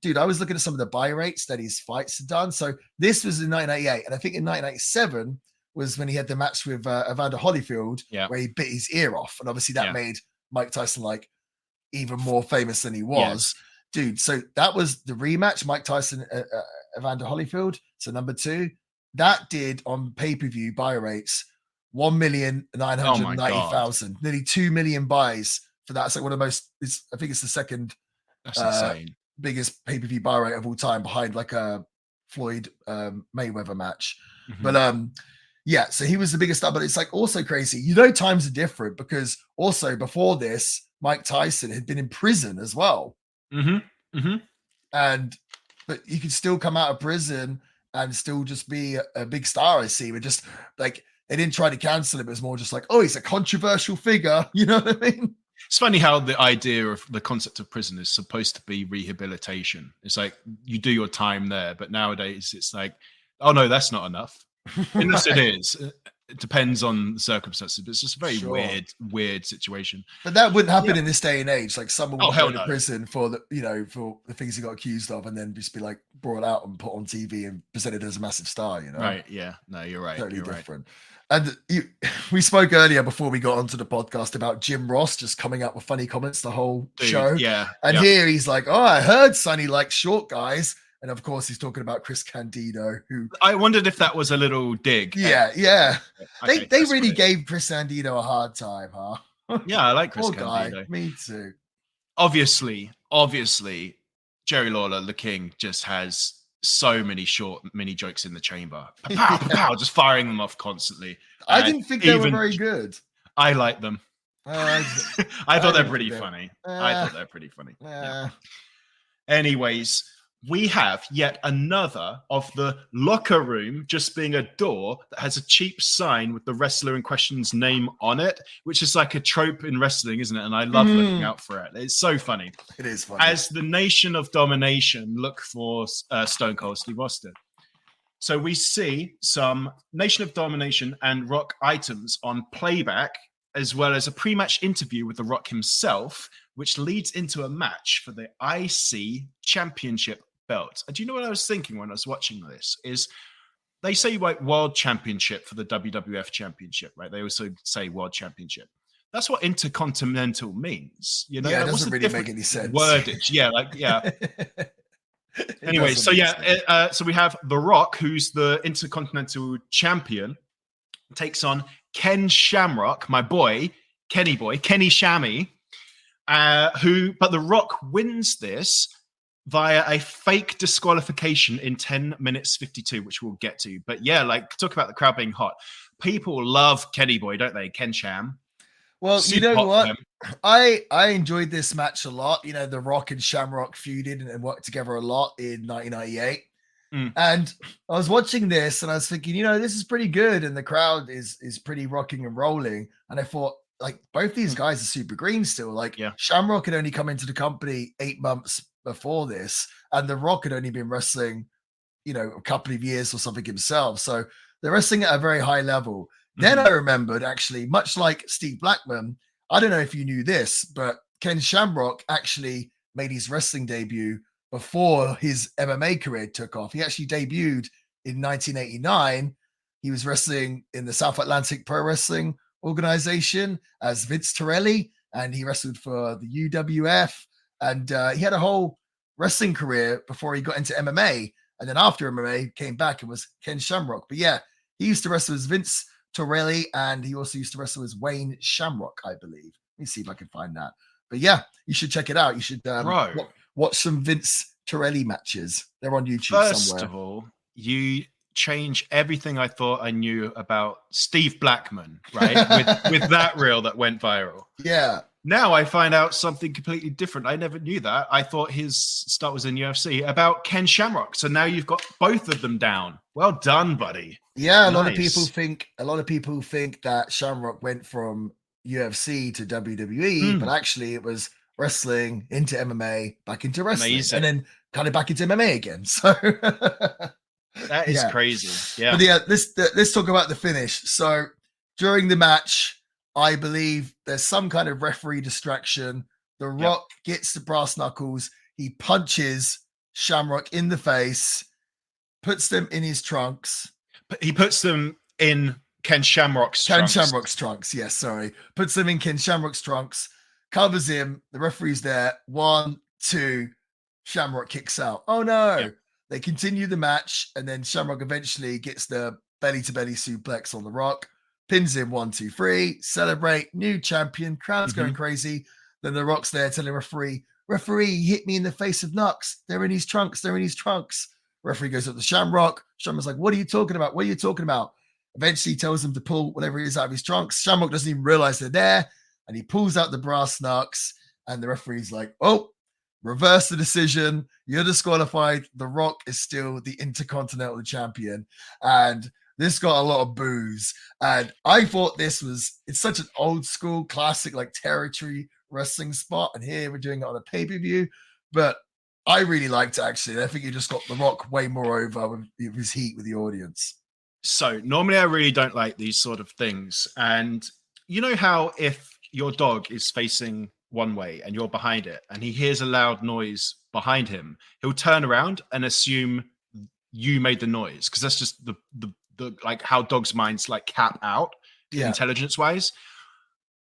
dude, I was looking at some of the buy rates that his fights had done. So this was in 1998. And I think in 1997 was when he had the match with Evander Holyfield, where he bit his ear off. And obviously that made Mike Tyson like even more famous than he was. Dude, so that was the rematch, Mike Tyson, Evander Holyfield. So number 2, that did on pay-per-view buy rates 1,990,000, nearly 2 million buys for that. It's like one of the most. I think it's the second biggest pay-per-view buy rate of all time, behind like a Floyd Mayweather match. But so he was the biggest star. But it's like also crazy. Times are different, because also before this, Mike Tyson had been in prison as well. But you could still come out of prison and still just be a big star. I see. But just like, they didn't try to cancel him. It was more just like, oh, he's a controversial figure. You know what I mean? It's funny how the idea of the concept of prison is supposed to be rehabilitation. It's like you do your time there, but nowadays it's like, oh no, that's not enough. Unless it is. It depends on the circumstances, but it's just a very weird situation. But that wouldn't happen in this day and age. Like, someone would go to prison for the for the things he got accused of, and then just be like brought out and put on TV and presented as a massive star. Right? Yeah. No, you're right. Totally you're different. Right. And we spoke earlier before we got onto the podcast about Jim Ross just coming up with funny comments the whole show. Yeah. And here he's like, "Oh, I heard Sonny likes short guys." And of course, he's talking about Chris Candido, who I wondered if that was a little dig. Yeah. Okay, they really gave Chris Candido a hard time, huh? Yeah, I like Chris Candido. Me too. Obviously, Jerry Lawler, the King, just has so many short mini jokes in the chamber. Pow, pow, just firing them off constantly. I didn't think they were very good. I like them. I thought they're pretty funny. Yeah. Anyways, we have yet another of the locker room just being a door that has a cheap sign with the wrestler in question's name on it, which is like a trope in wrestling, isn't it? And I love looking out for it. It's so funny. It is funny. As the Nation of Domination look for Stone Cold Steve Austin. So we see some Nation of Domination and Rock items on playback, as well as a pre-match interview with The Rock himself, which leads into a match for the IC Championship belt. And do you know what I was thinking when I was watching this? Is they say like World Championship for the WWF Championship, right? They also say World Championship. That's what Intercontinental means. Yeah, it doesn't really make any sense. Wordage. Anyway, so so we have The Rock, who's the Intercontinental Champion, takes on Ken Shamrock, my boy, Kenny Shammy, but The Rock wins this via a fake disqualification in 10 minutes 52, which we'll get to. But yeah, like, talk about the crowd being hot. people love Kenny Boy, don't they? Ken Sham. Well, you Super know hot what? for him. I enjoyed this match a lot. You know, The Rock and Shamrock feuded and worked together a lot in 1998. And I was watching this and I was thinking, you know, this is pretty good. And the crowd is pretty rocking and rolling. And I thought, like, both these guys are super green still. Like, Shamrock had only come into the company 8 months before this. And The Rock had only been wrestling, you know, a couple of years or something himself. So they're wrestling at a very high level. Then I remembered, actually, much like Steve Blackman, I don't know if you knew this, but Ken Shamrock actually made his wrestling debut before his MMA career took off. He actually debuted in 1989. He was wrestling in the South Atlantic Pro Wrestling Organization as Vince Torelli, and he wrestled for the UWF. And he had a whole wrestling career before he got into MMA. And then after MMA, came back and was Ken Shamrock. But yeah, he used to wrestle as Vince Torelli, and he also used to wrestle as Wayne Shamrock, I believe. Let me see if I can find that. But yeah, you should check it out. You should watch some Vince Torelli matches. They're on YouTube somewhere. First of all, you change everything I thought I knew about Steve Blackman, right? with that reel that went viral. Yeah. Now I find out something completely different. I never knew that. I thought his start was in UFC about Ken Shamrock. So now you've got both of them down. Well done, buddy. Yeah, a lot of people think that Shamrock went from UFC to WWE, but actually it was wrestling into MMA, back into wrestling, and then kind of back into MMA again. So that is crazy. Yeah. But yeah, let's talk about the finish. So during the match, I believe there's some kind of referee distraction. The Rock gets the brass knuckles. He punches Shamrock in the face, puts them in his trunks. He puts them in Ken Shamrock's trunks. Yes, sorry. Puts them in Ken Shamrock's trunks, covers him. The referee's there. 1, 2. Shamrock kicks out. Oh no. Yeah. They continue the match, and then Shamrock eventually gets the belly-to-belly suplex on The Rock. Pins him 1, 2, 3. Celebrate. New champion. Crowd's going crazy. Then The Rock's there telling referee, he hit me in the face of Nux. They're in his trunks. Referee goes up to Shamrock. Shamrock's like, what are you talking about? Eventually tells him to pull whatever it is out of his trunks. Shamrock doesn't even realize they're there. And he pulls out the brass knucks. And the referee's like, oh, reverse the decision. You're disqualified. The Rock is still the Intercontinental Champion. And this got a lot of boos. And I thought it's such an old school classic, like territory wrestling spot. And here we're doing it on a pay-per-view. But I really liked it, actually. I think he just got The Rock way more over with his heat with the audience. So normally I really don't like these sort of things. And you know how if your dog is facing one way and you're behind it and he hears a loud noise behind him, he'll turn around and assume you made the noise, because that's just the like how dogs' minds like cap out intelligence wise.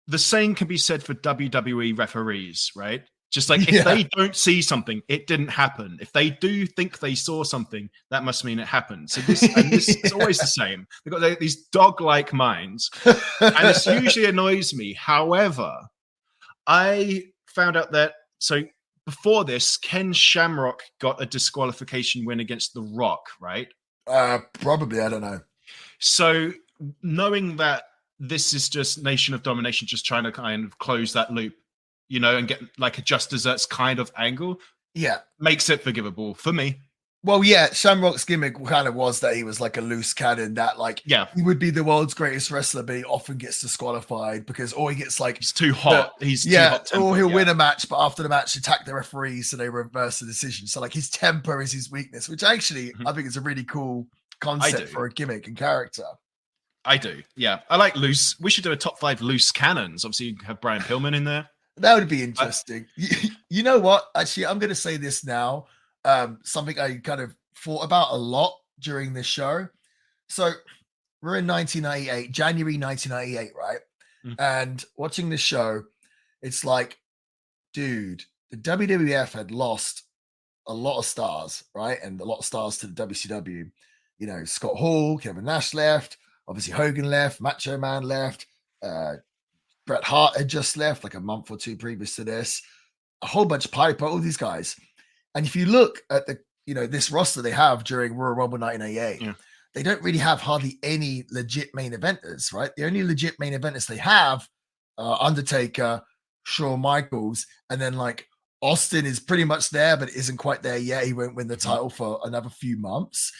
The same can be said for WWE referees, right? Just like if they don't see something, it didn't happen. If they do think they saw something, that must mean it happened. So this is always the same. They've got these dog-like minds, and this usually annoys me. However, I found out that before this, Ken Shamrock got a disqualification win against The Rock, right? Probably, I don't know. So knowing that this is just Nation of Domination, just trying to kind of close that loop, you know, and get like a Just Desserts kind of angle, makes it forgivable for me. Well, yeah, Shamrock's gimmick kind of was that he was like a loose cannon, that like he would be the world's greatest wrestler, but he often gets disqualified because, or he gets like he's too hot. He's too hot tempered, or he'll win a match, but after the match attack the referees, so they reverse the decision. So like his temper is his weakness, which actually I think is a really cool concept for a gimmick and character. I do, yeah. I like loose. We should do a top 5 loose cannons. Obviously, you have Brian Pillman in there. That would be interesting. You know what? Actually, I'm going to say this now. Something I kind of thought about a lot during this show. So we're in 1998, January 1998, right? And watching this show, it's like, dude, the WWF had lost a lot of stars, right? And a lot of stars to the WCW. You know, Scott Hall, Kevin Nash left. Obviously, Hogan left. Macho Man left. Bret Hart had just left like a month or two previous to this. A whole bunch of Piper, all these guys. And if you look at the, you know, this roster they have during Royal Rumble 1988, they don't really have hardly any legit main eventers, right? The only legit main eventers they have are Undertaker, Shawn Michaels, and then like Austin is pretty much there, but isn't quite there yet. He won't win the title for another few months.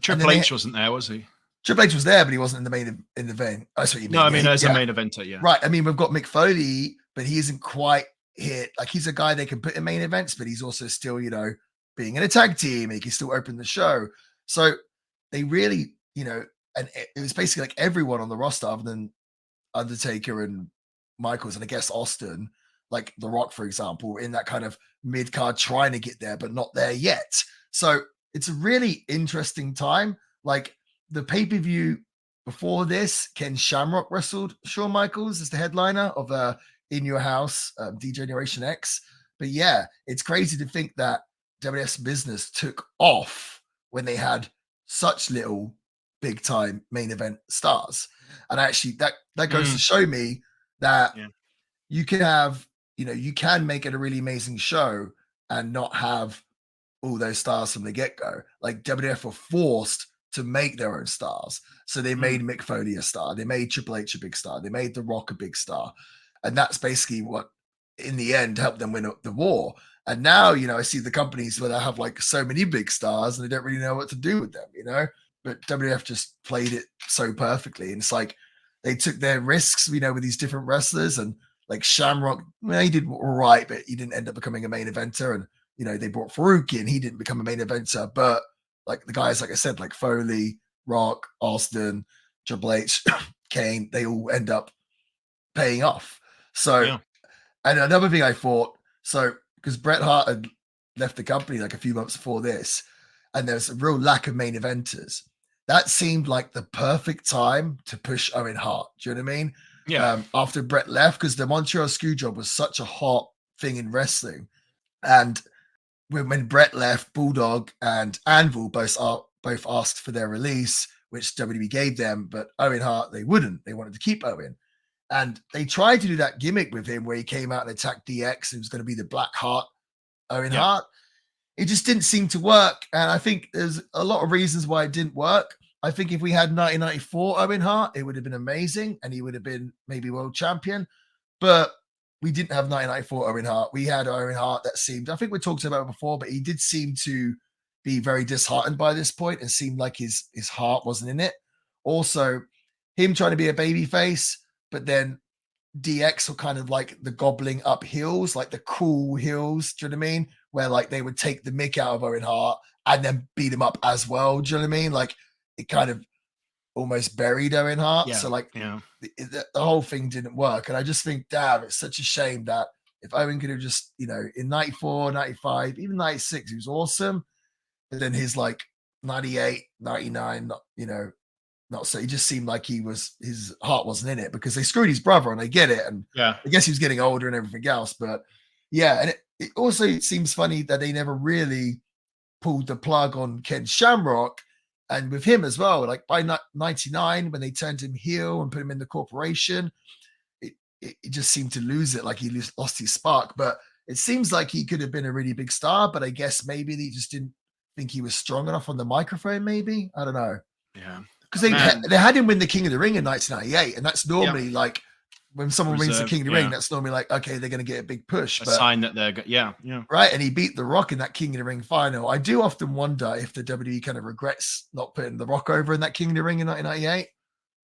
Triple H wasn't there, was he? Triple H was there, but he wasn't in the main event. That's what you mean. No, I mean as a main eventer, yeah. Right. I mean, we've got Mick Foley, but he isn't quite hit. Like he's a guy they can put in main events, but he's also still, you know, being in a tag team. He can still open the show. So they really, you know, and it was basically like everyone on the roster other than Undertaker and Michaels, and I guess Austin, like The Rock, for example, in that kind of mid card trying to get there, but not there yet. So it's a really interesting time. Like the pay-per-view before this, Ken Shamrock wrestled Shawn Michaels as the headliner of In Your House, D-Generation X. But yeah, it's crazy to think that WWF's business took off when they had such little big time main event stars. And actually that goes to show me that you can have, you know, you can make it a really amazing show and not have all those stars from the get-go. Like WWF were forced to make their own stars. So they made Mick Foley a star. They made Triple H a big star. They made The Rock a big star. And that's basically what, in the end, helped them win the war. And now, you know, I see the companies where they have like so many big stars and they don't really know what to do with them, you know? But WWF just played it so perfectly. And it's like they took their risks, you know, with these different wrestlers. And like Shamrock, well, he did all right, but he didn't end up becoming a main eventer. And, you know, they brought Farouk in. He didn't become a main eventer. But like the guys, like I said, like Foley, Rock, Austin, Triple H, Kane, they all end up paying off. So, and another thing I thought, so because Bret Hart had left the company like a few months before this, and there's a real lack of main eventers, that seemed like the perfect time to push Owen Hart. Do you know what I mean? Yeah. After Bret left, because the Montreal Screwjob was such a hot thing in wrestling. And when Bret left, Bulldog and Anvil both asked for their release, which WWE gave them, but Owen Hart, they wouldn't. They wanted to keep Owen. And they tried to do that gimmick with him where he came out and attacked DX and it was going to be the Black Heart Owen Hart. It just didn't seem to work. And I think there's a lot of reasons why it didn't work. I think if we had 1994 Owen Hart, it would have been amazing and he would have been maybe world champion. But we didn't have 1994 Owen Hart. We had Owen Hart that seemed, I think we talked about it before, but he did seem to be very disheartened by this point and seemed like his heart wasn't in it. Also, him trying to be a baby face, but then DX were kind of like the gobbling up heels, like the cool heels, do you know what I mean? Where like they would take the mick out of Owen Hart and then beat him up as well, do you know what I mean? Like it kind of almost buried Owen Hart. Yeah. So like the whole thing didn't work. And I just think, damn, it's such a shame that if Owen could have just, you know, in 94, 95, even 96, he was awesome. But then his like 98, 99, you know, not so, he just seemed like his heart wasn't in it because they screwed his brother and I get it. And I guess he was getting older and everything else. But yeah, and it also seems funny that they never really pulled the plug on Ken Shamrock and with him as well. Like by 99, when they turned him heel and put him in the corporation, it just seemed to lose it. Like he lost his spark. But it seems like he could have been a really big star, but I guess maybe they just didn't think he was strong enough on the microphone, maybe. I don't know. Yeah. Because they had him win the King of the Ring in 1998, and that's normally like when someone wins the King of the Ring, that's normally like, okay, they're going to get a big push. A sign that they're right. And he beat The Rock in that King of the Ring final. I do often wonder if the WWE kind of regrets not putting The Rock over in that King of the Ring in 1998.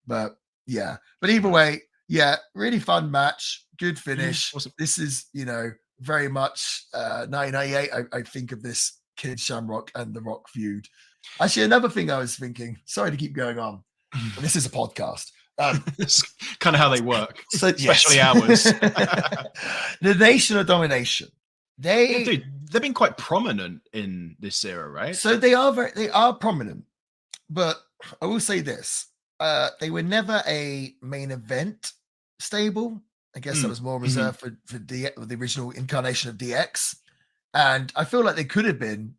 But yeah, but either way, yeah, really fun match, good finish. Awesome. This is, you know, very much 1998. I think of this Ken Shamrock and The Rock feud. Actually, another thing I was thinking, sorry to keep going on, but this is a podcast. It's kind of how they work, so, especially ours. The Nation of Domination. They've been quite prominent in this era, right? So they are prominent, but I will say this. They were never a main event stable. I guess that was more reserved for the original incarnation of DX. And I feel like they could have been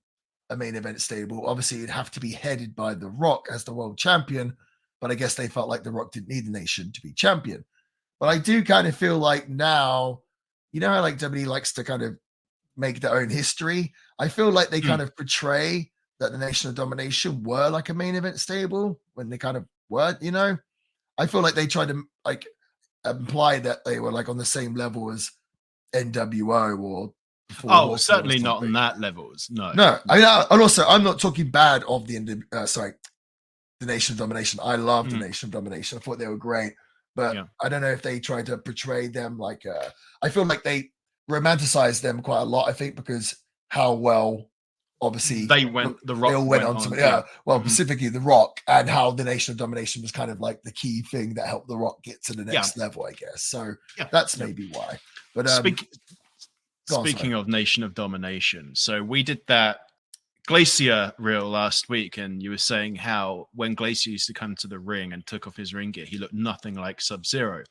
a main event stable. Obviously, it'd have to be headed by The Rock as the world champion, but I guess they felt like The Rock didn't need the Nation to be champion. But I do kind of feel like now, you know how like WWE likes to kind of make their own history? I feel like they kind of portray that the Nation of Domination were like a main event stable when they kind of weren't, you know. I feel like they tried to like imply that they were like on the same level as NWO or certainly not on that levels. No. I mean, and also I'm not talking bad of the Nation of Domination. I love the Nation of Domination. I thought they were great, but I don't know if they tried to portray them like I feel like they romanticized them quite a lot. I think because how well obviously they went on to specifically The Rock, and how the Nation of Domination was kind of like the key thing that helped The Rock get to the next level, I guess. So that's maybe why. But speaking of Nation of Domination, so we did that Glacier reel last week, and you were saying how when Glacier used to come to the ring and took off his ring gear, he looked nothing like Sub-Zero.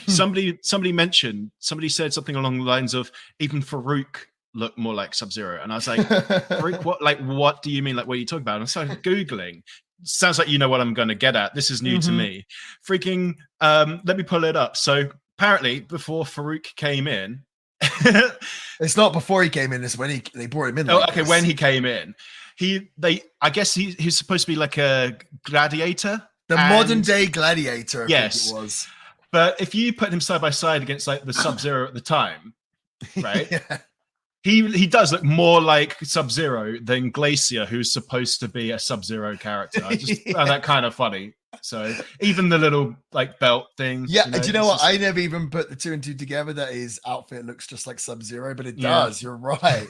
Somebody said something along the lines of even Farouk looked more like Sub-Zero, and I was like, Farouk, what do you mean? Like, what are you talking about? And I started Googling. Sounds like you know what I'm going to get at. This is new to me. Freaking, let me pull it up. So apparently, before Farouk came in, it's not before he came in. It's when they brought him in. When he came in, I guess he's supposed to be like a gladiator, modern day gladiator. Yes, I think it was. But if you put him side by side against like the Sub-Zero at the time, right? Yeah. He does look more like Sub-Zero than Glacier, who's supposed to be a Sub-Zero character. I just found that kind of funny. So even the little like belt thing. Yeah, do you know what? I never even put the two and two together that his outfit looks just like Sub-Zero, but it does. You're right.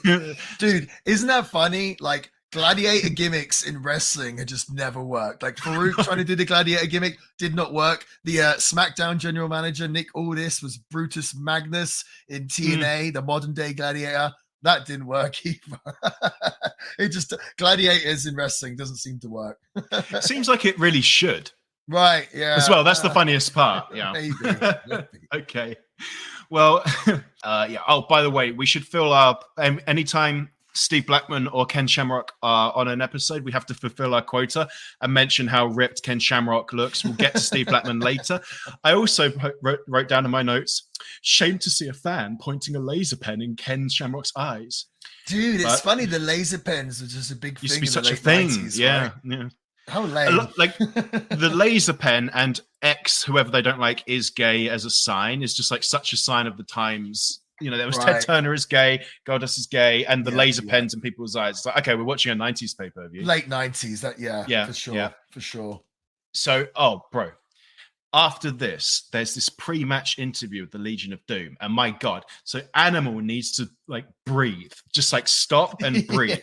Dude, isn't that funny? Like gladiator gimmicks in wrestling had just never worked. Like Farouk trying to do the gladiator gimmick did not work. The SmackDown general manager, Nick Aldis, was Brutus Magnus in TNA, the modern day gladiator. That didn't work either. It just gladiators in wrestling doesn't seem to work. It seems like it really should. Right, yeah. As well, that's the funniest part. Yeah. Maybe. Okay. Well, yeah. Oh, by the way, we should fill up anytime Steve Blackman or Ken Shamrock are on an episode, we have to fulfill our quota and mention how ripped Ken Shamrock looks. We'll get to Steve Blackman later. I also wrote down in my notes, shame to see a fan pointing a laser pen in Ken Shamrock's eyes. Dude, it's funny. The laser pens was just a big thing. Used to be such a thing. 90s, yeah. Right? Yeah. How lame. Like the laser pen and X, whoever they don't like, is gay as a sign is just like such a sign of the times. You know, there was Ted Turner is gay, Goldust is gay, and the laser pens in people's eyes. It's like, okay, we're watching a 90s pay-per-view. Late 90s, for sure. Yeah. For sure. So, bro, after this, there's this pre-match interview with the Legion of Doom, and my God, so Animal needs to like breathe, just like stop and breathe.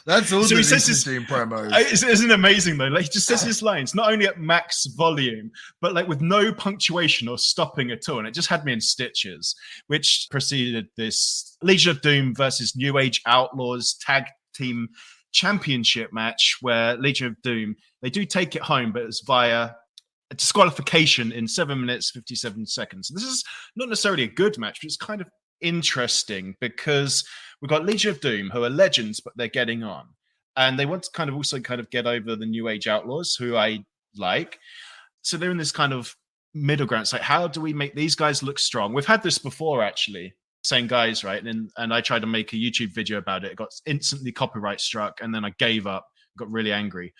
That's all the Legion of Doom promos. Isn't it amazing though? Like he just says his lines not only at max volume, but like with no punctuation or stopping at all, and it just had me in stitches. Which preceded this Legion of Doom versus New Age Outlaws tag team championship match, where Legion of Doom they do take it home, but it's via a disqualification in 7 minutes 57 seconds. This is not necessarily a good match, but it's kind of interesting because we've got Legion of Doom, who are legends, but they're getting on. And they want to kind of get over the New Age Outlaws, who I like. So they're in this kind of middle ground. It's like, how do we make these guys look strong? We've had this before, actually. Same guys, right? And I tried to make a YouTube video about it. It got instantly copyright struck, and then I gave up, got really angry.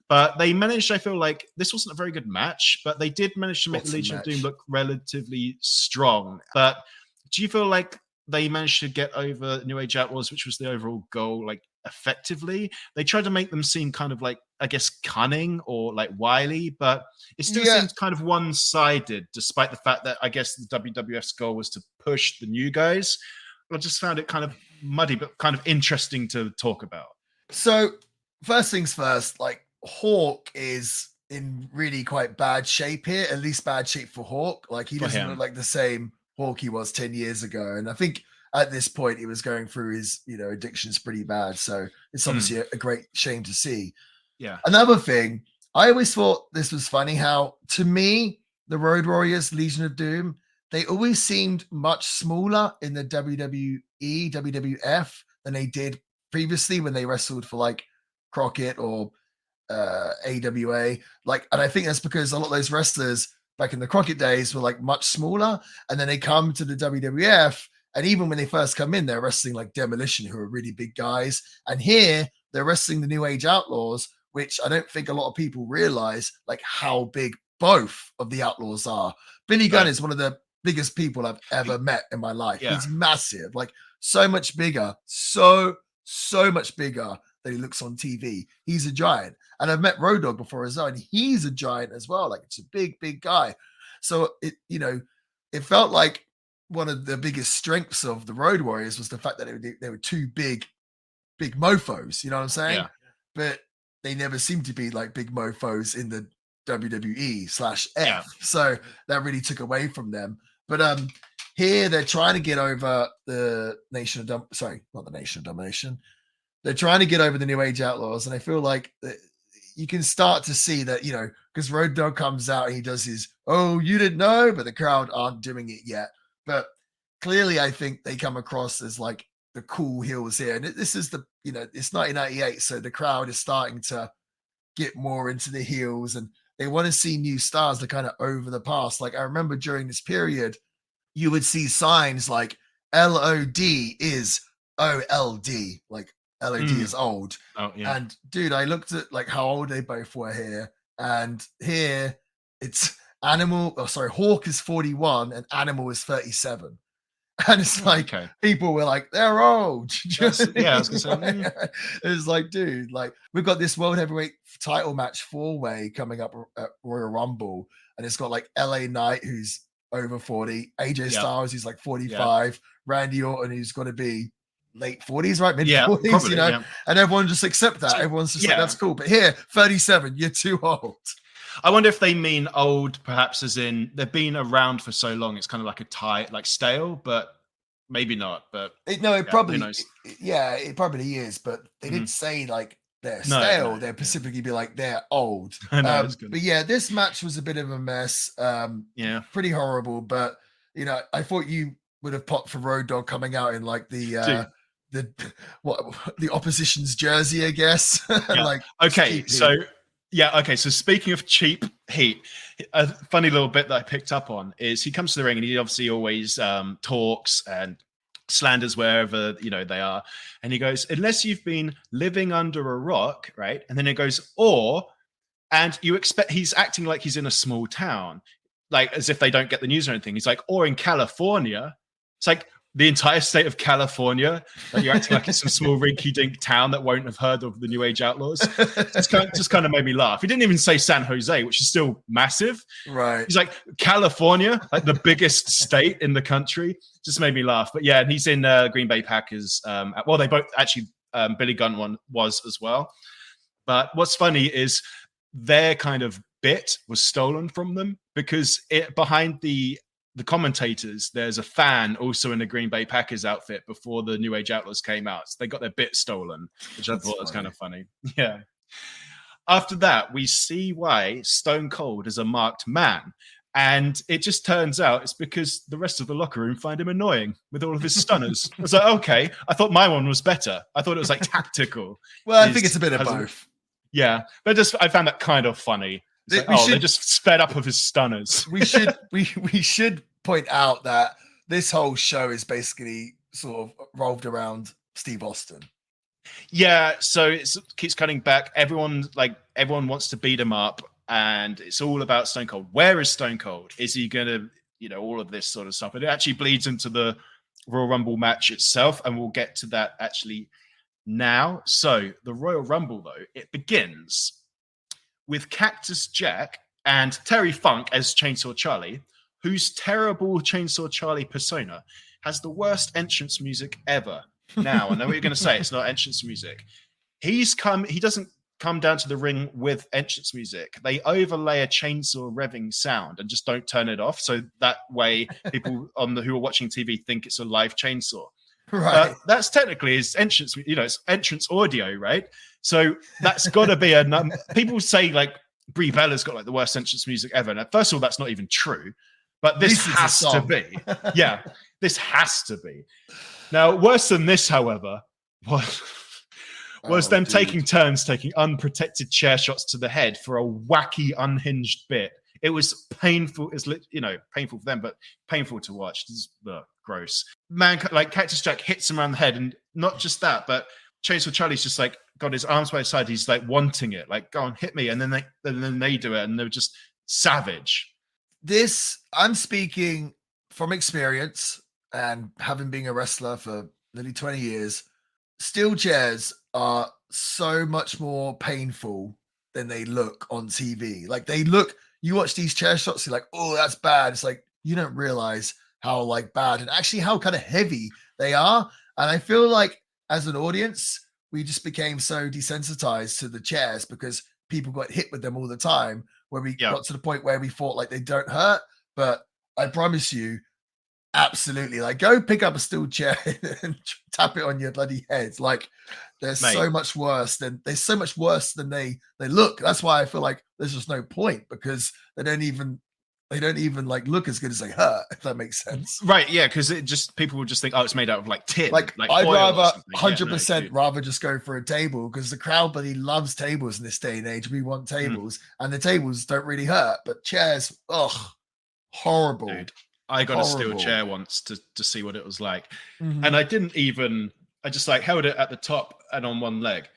But they managed, I feel like, this wasn't a very good match, but they did manage to make the Legion of Doom look relatively strong. But do you feel like they managed to get over New Age Outlaws, which was the overall goal, like effectively? They tried to make them seem kind of like, I guess, cunning or like wily, but it still seems kind of one-sided, despite the fact that I guess the WWF's goal was to push the new guys. I just found it kind of muddy, but kind of interesting to talk about. So first things first, like Hawk is in really quite bad shape here, at least bad shape for Hawk. Like he doesn't look like the same Hawk he was 10 years ago. And I think at this point he was going through his, addictions pretty bad. So it's obviously a great shame to see. Yeah. Another thing, I always thought this was funny how, to me, the Road Warriors, Legion of Doom, they always seemed much smaller in the WWE, WWF than they did previously when they wrestled for like Crockett or AWA. And I think that's because a lot of those wrestlers back in the Crockett days were like much smaller, and then they come to the WWF, and even when they first come in, they're wrestling like Demolition, who are really big guys. And here they're wrestling the New Age Outlaws, which I don't think a lot of people realize, like how big both of the Outlaws are. Billy Gunn is one of the biggest people I've ever met in my life. Yeah. He's massive, like so much bigger, so much bigger than he looks on TV. He's a giant. And I've met Road Dogg before as well, and he's a giant as well. Like it's a big guy. So it, it felt like one of the biggest strengths of the Road Warriors was the fact that they were two big mofos, you know what I'm saying? Yeah. But they never seemed to be like big mofos in the WWE/F. Yeah. So that really took away from them. But here they're trying to get over the Nation of not the Nation of Domination. They're trying to get over the New Age Outlaws, and I feel like you can start to see that, because Road Dogg comes out and he does his, oh, you didn't know, but the crowd aren't doing it yet. But clearly I think they come across as like the cool heels here. And this is it's 1998, so the crowd is starting to get more into the heels, and they want to see new stars that kind of over the past. Like I remember during this period, you would see signs like LOD is OLD, like LOD is old. Oh, yeah. And dude, I looked at like how old they both were here, and here it's Hawk is 41 and Animal is 37. And it's like people were like, they're old. I was gonna say, It's like, dude, like we've got this World Heavyweight title match 4-way coming up at Royal Rumble, and it's got like LA Knight, who's over 40, AJ Styles, who's like 45, Randy Orton, who's going to be late 40s, right? Mid 40s, probably, and everyone just accept that. Everyone's just like, that's cool. But here, 37, you're too old. I wonder if they mean old, perhaps as in they've been around for so long, it's kind of like like stale, but maybe not. But it probably is. But they didn't say like they're stale. They'd specifically be like they're old. But yeah, this match was a bit of a mess. Pretty horrible. But I thought you would have popped for Road Dogg coming out in like the opposition's jersey, I guess. So speaking of cheap heat, a funny little bit that I picked up on is he comes to the ring and he obviously always talks and slanders wherever they are, and he goes, unless you've been living under a rock, right? And then it goes, and you expect, he's acting like he's in a small town, like as if they don't get the news or anything. He's like, or in California. It's like the entire state of California, that you're acting like it's some small rinky-dink town that won't have heard of the New Age Outlaws. Just kind of made me laugh. He didn't even say San Jose, which is still massive. Right. He's like, California, like the biggest state in the country. Just made me laugh. But yeah, and he's in Green Bay Packers. They both actually, Billy Gunn was as well. But what's funny is their kind of bit was stolen from them, because behind the commentators, there's a fan also in the Green Bay Packers outfit before the New Age Outlaws came out. So they got their bit stolen, which I thought was kind of funny. Yeah. After that, we see why Stone Cold is a marked man. And it just turns out it's because the rest of the locker room find him annoying with all of his stunners. I was like, okay, I thought my one was better. I thought it was like tactical. Well, I think it's a bit of both. Yeah. But I found that kind of funny. Like, they're just sped up of his stunners. We should point out that this whole show is basically sort of revolved around Steve Austin. Yeah, so it keeps cutting back. Everyone wants to beat him up, and it's all about Stone Cold. Where is Stone Cold? Is he gonna, all of this sort of stuff? But it actually bleeds into the Royal Rumble match itself, and we'll get to that actually now. So the Royal Rumble, though, it begins with Cactus Jack and Terry Funk as Chainsaw Charlie, whose terrible Chainsaw Charlie persona has the worst entrance music ever. Now, I know what you're going to say. It's not entrance music. He doesn't come down to the ring with entrance music. They overlay a chainsaw revving sound and just don't turn it off. So that way people who are watching TV think it's a live chainsaw. Right. That's technically his entrance, it's entrance audio, right? So that's got to be people say like Brie Bella's got like the worst entrance music ever. And first of all, that's not even true, but this has to be. Yeah, this has to be. Now, worse than this, however, was them taking turns taking unprotected chair shots to the head for a wacky, unhinged bit. It was painful. It's painful for them, but painful to watch. This is gross. Man, like Cactus Jack hits him around the head, and not just that, but Chainsaw Charlie's just like got his arms by his side. He's like wanting it, like go on, hit me, and then they do it, and they're just savage. I'm speaking from experience and having been a wrestler for nearly 20 years. Steel chairs are so much more painful than they look on TV. Like they look, you watch these chair shots, you're like, oh, that's bad. It's like you don't realize how like bad and actually how kind of heavy they are. And I feel like as an audience, we just became so desensitized to the chairs because people got hit with them all the time, where we got to the point where we thought like they don't hurt. But I promise you, absolutely, like go pick up a steel chair and tap it on your bloody head. Like they're so much worse than they look. That's why I feel like there's just no point, because they don't even like look as good as they hurt, if that makes sense. Right, yeah, because it just people would just think, oh, it's made out of like tin. Like I'd rather 100% rather just go for a table, because the crowd bloody loves tables in this day and age. We want tables, and the tables don't really hurt, but chairs, horrible. Dude, I got a steel chair once to see what it was like, and I just like held it at the top and on one leg,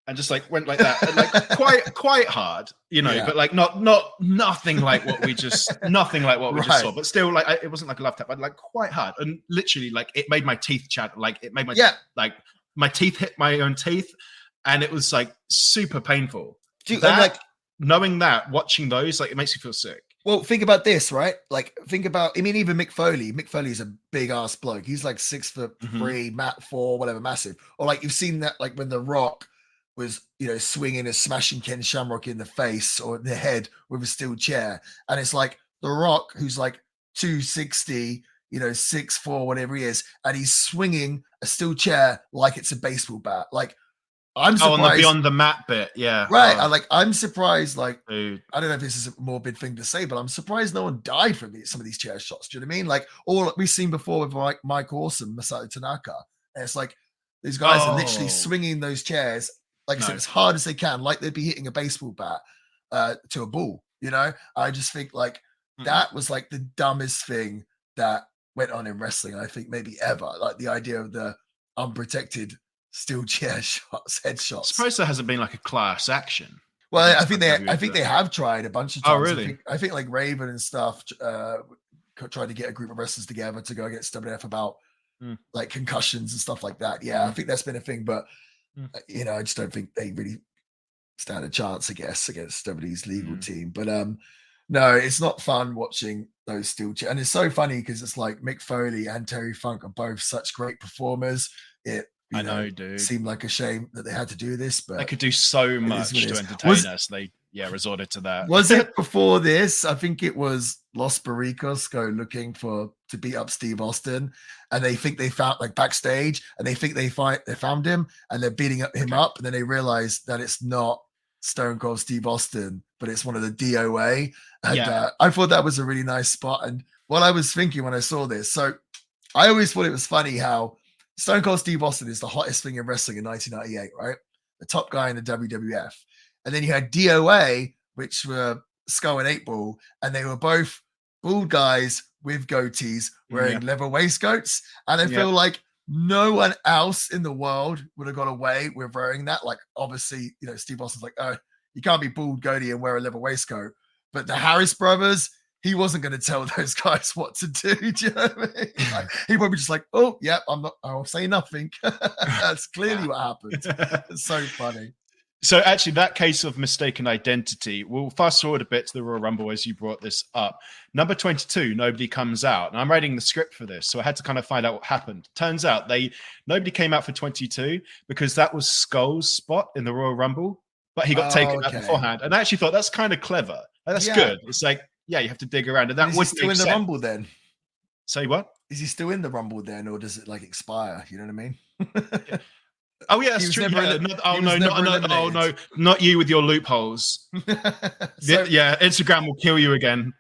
and just like went like that, and like quite hard, but like nothing like what we just saw, but still like it wasn't like a love tap, but like quite hard, and literally like it made my teeth chatter, like it made my like my teeth hit my own teeth, and it was like super painful. Dude, knowing that, watching those, like it makes you feel sick. Well, think about this, right? Like, even Mick Foley. Mick Foley's a big ass bloke. He's like 6'3", 4, whatever, massive. Or like you've seen that, like when The Rock was, swinging and smashing Ken Shamrock in the face or the head with a steel chair, and it's like The Rock, who's like 260, 6'4", whatever he is, and he's swinging a steel chair like it's a baseball bat, like. I'm surprised. On the beyond the mat bit, yeah. Right. I'm surprised, like, dude. I don't know if this is a morbid thing to say, but I'm surprised no one died from some of these chair shots. Do you know what I mean? Like, all we've seen before with like Mike Awesome, Masato Tanaka. And it's like, these guys are literally swinging those chairs, like I said, as hard as they can, like they'd be hitting a baseball bat to a ball, I just think, like, that was, like, the dumbest thing that went on in wrestling, I think, maybe ever. Like, the idea of the unprotected steel chair shots, headshots. Suppose there hasn't been like a class action. Well, I think they have tried a bunch of times. Oh, really? I think like Raven and stuff tried to get a group of wrestlers together to go against WWF about like concussions and stuff like that. Yeah, I think that's been a thing, but I just don't think they really stand a chance, I guess, against WWE's legal team. But no, it's not fun watching those steel chairs, and it's so funny because it's like Mick Foley and Terry Funk are both such great performers. I know, dude. Seemed like a shame that they had to do this, but they could do so much to entertain us. They resorted to that. Was it before this? I think it was Los Barricos go looking to beat up Steve Austin, and they think they found like backstage, and they think they found him, and they're beating him up, and then they realize that it's not Stone Cold Steve Austin, but it's one of the DOA. And I thought that was a really nice spot. And what I was thinking when I saw this, so I always thought it was funny how Stone Cold Steve Austin is the hottest thing in wrestling in 1998, right? The top guy in the WWF. And then you had DOA, which were Skull and 8-Ball, and they were both bald guys with goatees wearing leather waistcoats. And I feel like no one else in the world would have got away with wearing that. Like, obviously, Steve Austin's like, oh, you can't be bald goatee and wear a leather waistcoat. But the Harris brothers, he wasn't going to tell those guys what to do. Do you know what I mean? Like, he probably just like, oh, yeah, I'll say nothing. That's clearly what happened. It's so funny. So actually, that case of mistaken identity, we'll fast forward a bit to the Royal Rumble as you brought this up. Number 22, nobody comes out. And I'm writing the script for this, so I had to kind of find out what happened. Turns out nobody came out for 22 because that was Skull's spot in the Royal Rumble, but he got taken out beforehand. And I actually thought that's kind of clever. That's good. It's like, you have to dig around. And that would still in the Rumble then? Say what? Is he still in the Rumble then, or does it like expire? You know what I mean? Oh yeah, that's true. No, not you with your loopholes. Instagram will kill you again.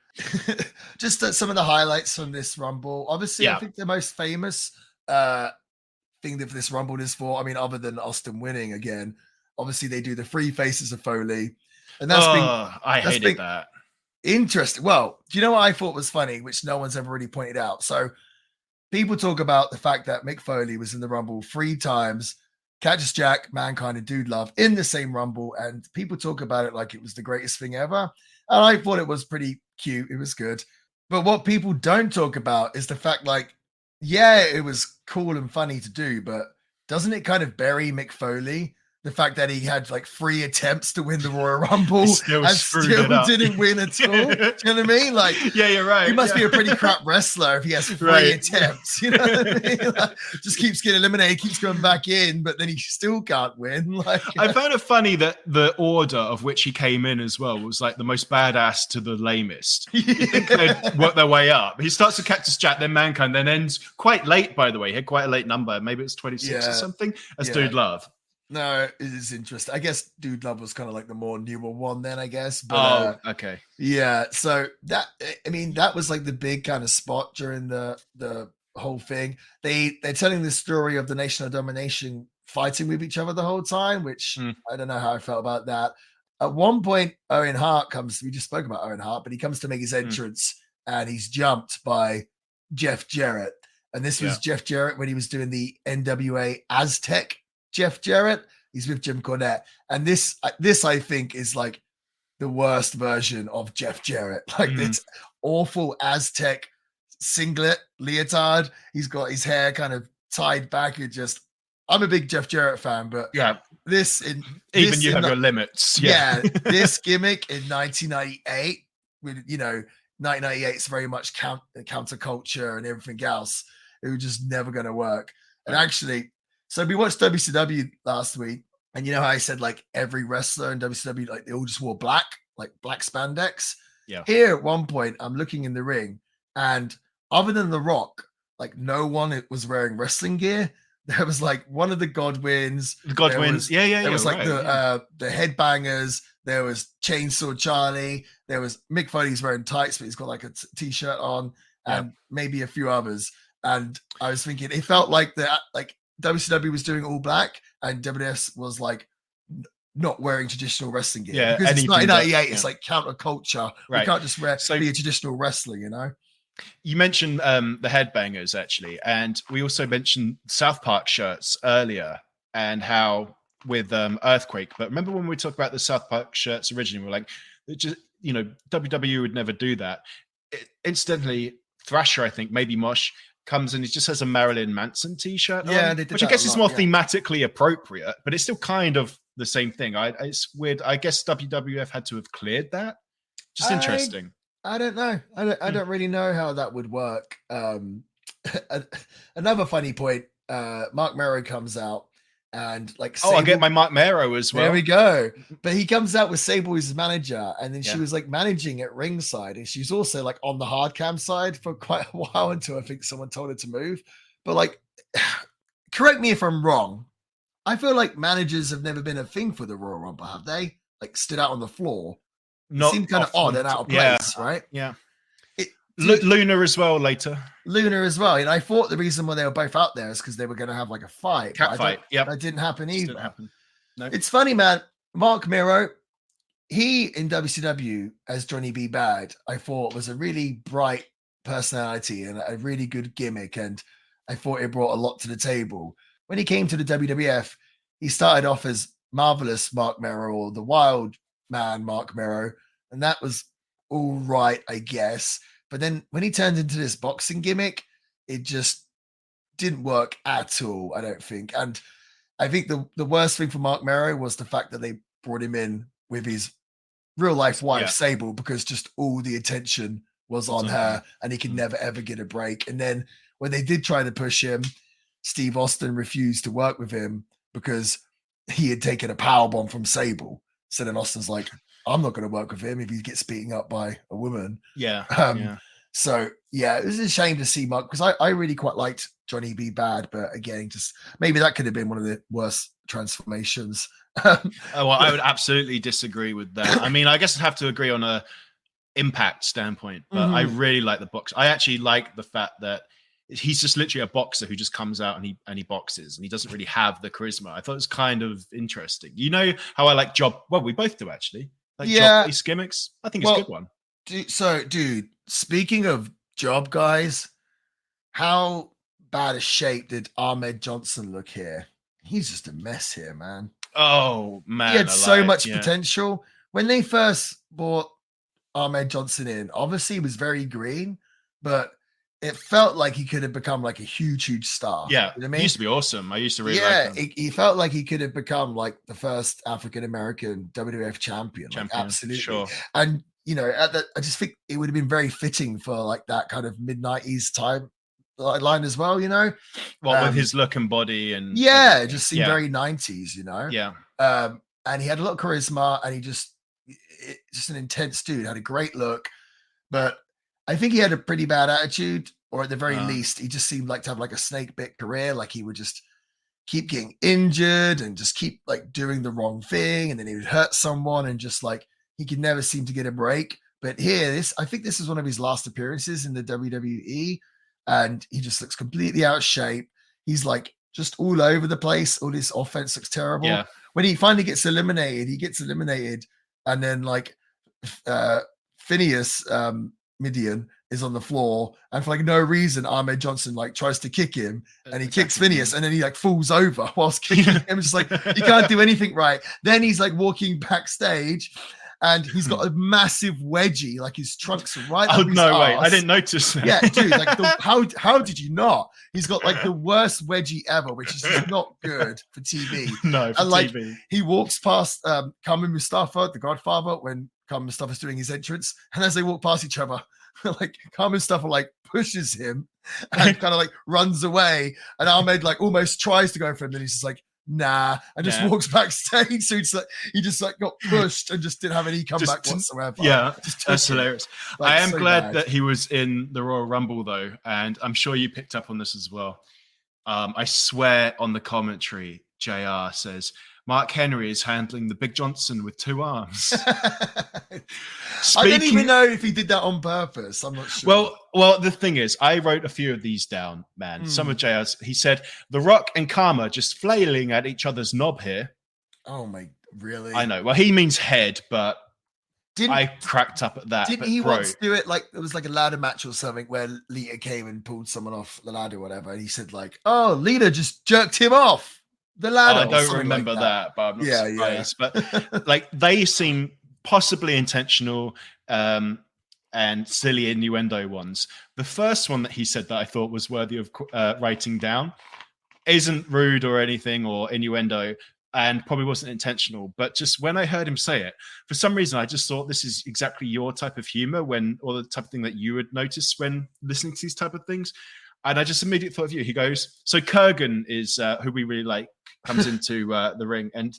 Just some of the highlights from this Rumble. Obviously, I think the most famous thing that this Rumble is for, I mean, other than Austin winning again, obviously they do the 3 faces of Foley, and I hated that. Interesting. Well, do you know what I thought was funny, which no one's ever really pointed out? So people talk about the fact that Mick Foley was in the Rumble 3 times Cactus Jack, Mankind, and Dude Love in the same Rumble, and people talk about it like it was the greatest thing ever. And I thought it was pretty cute. It was good. But what people don't talk about is the fact, like, yeah, it was cool and funny to do, but doesn't it kind of bury Mick Foley? The fact that he had like 3 attempts to win the Royal Rumble and still didn't win at all. Do you know what I mean? Like, yeah, you're right. He must be a pretty crap wrestler if he has 3 attempts. You know what I mean? Like, just keeps getting eliminated, keeps going back in, but then he still can't win. Like, I found it funny that the order of which he came in as well was like the most badass to the lamest. You think they'd work their way up. He starts with Cactus Jack, then Mankind, then ends quite late, by the way. He had quite a late number. Maybe it's 26 or something, as Dude Love. No, it is interesting. I guess Dude Love was kind of like the more newer one then, I guess. But, okay. Yeah, so that was like the big kind of spot during the whole thing. They're telling the story of the Nation of Domination fighting with each other the whole time, which I don't know how I felt about that. At one point, Owen Hart comes. We just spoke about Owen Hart, but he comes to make his entrance, and he's jumped by Jeff Jarrett. And this was Jeff Jarrett when he was doing the NWA Aztec. Jeff Jarrett, he's with Jim Cornette, and this I think is like the worst version of Jeff Jarrett, like this awful Aztec singlet leotard. He's got his hair kind of tied back. I'm a big Jeff Jarrett fan, but you have your limits. This gimmick in 1998, with 1998 is very much counterculture and everything else. It was just never going to work. And actually. So we watched WCW last week, and you know how I said like every wrestler in WCW, like they all just wore black, like black spandex. Yeah. Here at one point, I'm looking in the ring, and other than The Rock, like no one was wearing wrestling gear. There was like one of the Godwins. There was like the Headbangers. There was Chainsaw Charlie. There was Mick Foley's wearing tights, but he's got like a t-shirt on, and maybe a few others. And I was thinking, it felt like WCW was doing all black, and WWF was like not wearing traditional wrestling gear. Yeah, because it's 1998. It's like counterculture. Right. We can't just be a traditional wrestler, you know. You mentioned the Headbangers actually, and we also mentioned South Park shirts earlier, and how with Earthquake. But remember when we talked about the South Park shirts originally, we were like, WWE would never do that. Incidentally, Thrasher, I think, maybe Mosh, comes and he just has a Marilyn Manson t-shirt on, which I guess is more thematically appropriate, but it's still kind of the same thing. It's weird. I guess WWF had to have cleared that. Just interesting. I don't know. I don't really know how that would work. Another funny point, Mark Mero comes out and like Sable, I'll get my Mark Mero as well. There we go. But he comes out with Sable as his manager, and then she was like managing at ringside, and she's also like on the hard cam side for quite a while until I think someone told her to move. But like, correct me if I'm wrong, I feel like managers have never been a thing for the Royal Rumble, have they? Like stood out on the floor. It seemed kind of odd and out of place, right? Yeah. Luna as well later. Luna as well. And I thought the reason why they were both out there is because they were going to have like a fight. Cat fight. Yeah. That didn't happen either. Didn't happen. No. It's funny, man. Mark Mero, he in WCW as Johnny B. Bad, I thought was a really bright personality and a really good gimmick. And I thought it brought a lot to the table. When he came to the WWF, he started off as Marvelous Mark Mero or the Wild Man Mark Mero. And that was all right, I guess. But then when he turned into this boxing gimmick, it just didn't work at all, I don't think. And I think the worst thing for Mark Mero was the fact that they brought him in with his real life wife, Sable, because just all the attention was on her and he could never, ever get a break. And then when they did try to push him, Steve Austin refused to work with him because he had taken a powerbomb from Sable. So then Austin's like, I'm not going to work with him if he gets beaten up by a woman. So it was a shame to see Mark, because I really quite liked Johnny B. Bad, but again, just maybe that could have been one of the worst transformations. I would absolutely disagree with that. I mean, I guess I'd have to agree on a impact standpoint, but I really like the box. I actually like the fact that he's just literally a boxer who just comes out and he boxes, and he doesn't really have the charisma. I thought it was kind of interesting. You know how I like Job? Well, we both do actually. Like Job gimmicks. I think it's a good one. Dude, speaking of Job guys, how bad a shape did Ahmed Johnson look here? he's just a mess here, man. Oh man, He had so much yeah. potential. When they first brought Ahmed Johnson in, obviously he was very green, but it felt like he could have become like a huge star. Yeah, you know what I mean? He used to be awesome. I used to really like him. He felt like he could have become like the first African American WWF champion. Like, absolutely. Sure. And you know, I just think it would have been very fitting for like that kind of mid-90s time line as well, you know. Well, with his look and body and it just seemed very 90s, you know. Yeah. And he had a lot of charisma, and he just an intense dude. Had a great look, but I think he had a pretty bad attitude, or at the very least, he just seemed like to have like a snake bit career. Like he would just keep getting injured and just keep like doing the wrong thing, and then he would hurt someone, and just like he could never seem to get a break. But here, I think this is one of his last appearances in the WWE, and he just looks completely out of shape. He's like just all over the place. All this offense looks terrible. Yeah. When he finally gets eliminated, and then like Phineas Midian is on the floor, and for like no reason, Ahmed Johnson like tries to kick him, and he kicks Phineas, and then he like falls over whilst kicking him. Just like, you can't do anything right. Then he's like walking backstage, and he's got a massive wedgie, like his trunk's right up his way, arse. I didn't notice that. Yeah, dude, like how did you not? He's got like the worst wedgie ever, which is just not good for TV. No, for and like TV. he walks past Carmen Mustafa, the Godfather, when Carmen Mustafa's doing his entrance, and as they walk past each other, like Carmen Mustafa like pushes him and kind of like runs away, and Ahmed like almost tries to go for him, then he's just like, nah, and just walks backstage. So he just got pushed and just didn't have any comeback whatsoever. Yeah, that's hilarious. Like, I am so glad bad. that he was in the Royal Rumble though, and I'm sure you picked up on this as well. I swear on the commentary, JR says Mark Henry is handling the Big Johnson with 2 arms. I don't even know if he did that on purpose. I'm not sure. Well, the thing is, I wrote a few of these down, man. Some of JR's. He said, The Rock and Karma just flailing at each other's knob here. Oh my, really? I know. Well, he means head, but I cracked up at that. Didn't he once do it like, it was like a ladder match or something where Lita came and pulled someone off the ladder or whatever, and he said like, oh, Lita just jerked him off the ladder. I don't remember that, but I'm not surprised. Yeah. But like, they seem possibly intentional and silly innuendo ones. The first one that he said that I thought was worthy of writing down isn't rude or anything or innuendo, and probably wasn't intentional, but just when I heard him say it, for some reason, I just thought this is exactly your type of humor or the type of thing that you would notice when listening to these type of things. And I just immediately thought of you. He goes, so Kurgan is who we really like, comes into the ring, and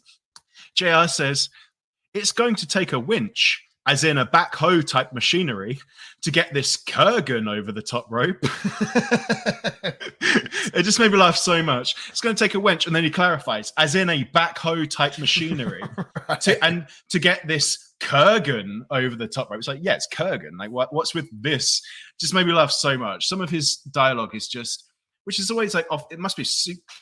JR says, it's going to take a winch, as in a backhoe type machinery, to get this Kurgan over the top rope. It just made me laugh so much. It's going to take a winch, and then he clarifies, as in a backhoe type machinery, to get this Kurgan over the top rope. It's like, yeah, it's Kurgan. Like, what's with this? Just made me laugh so much. Some of his dialogue is just, which is always like, it must be.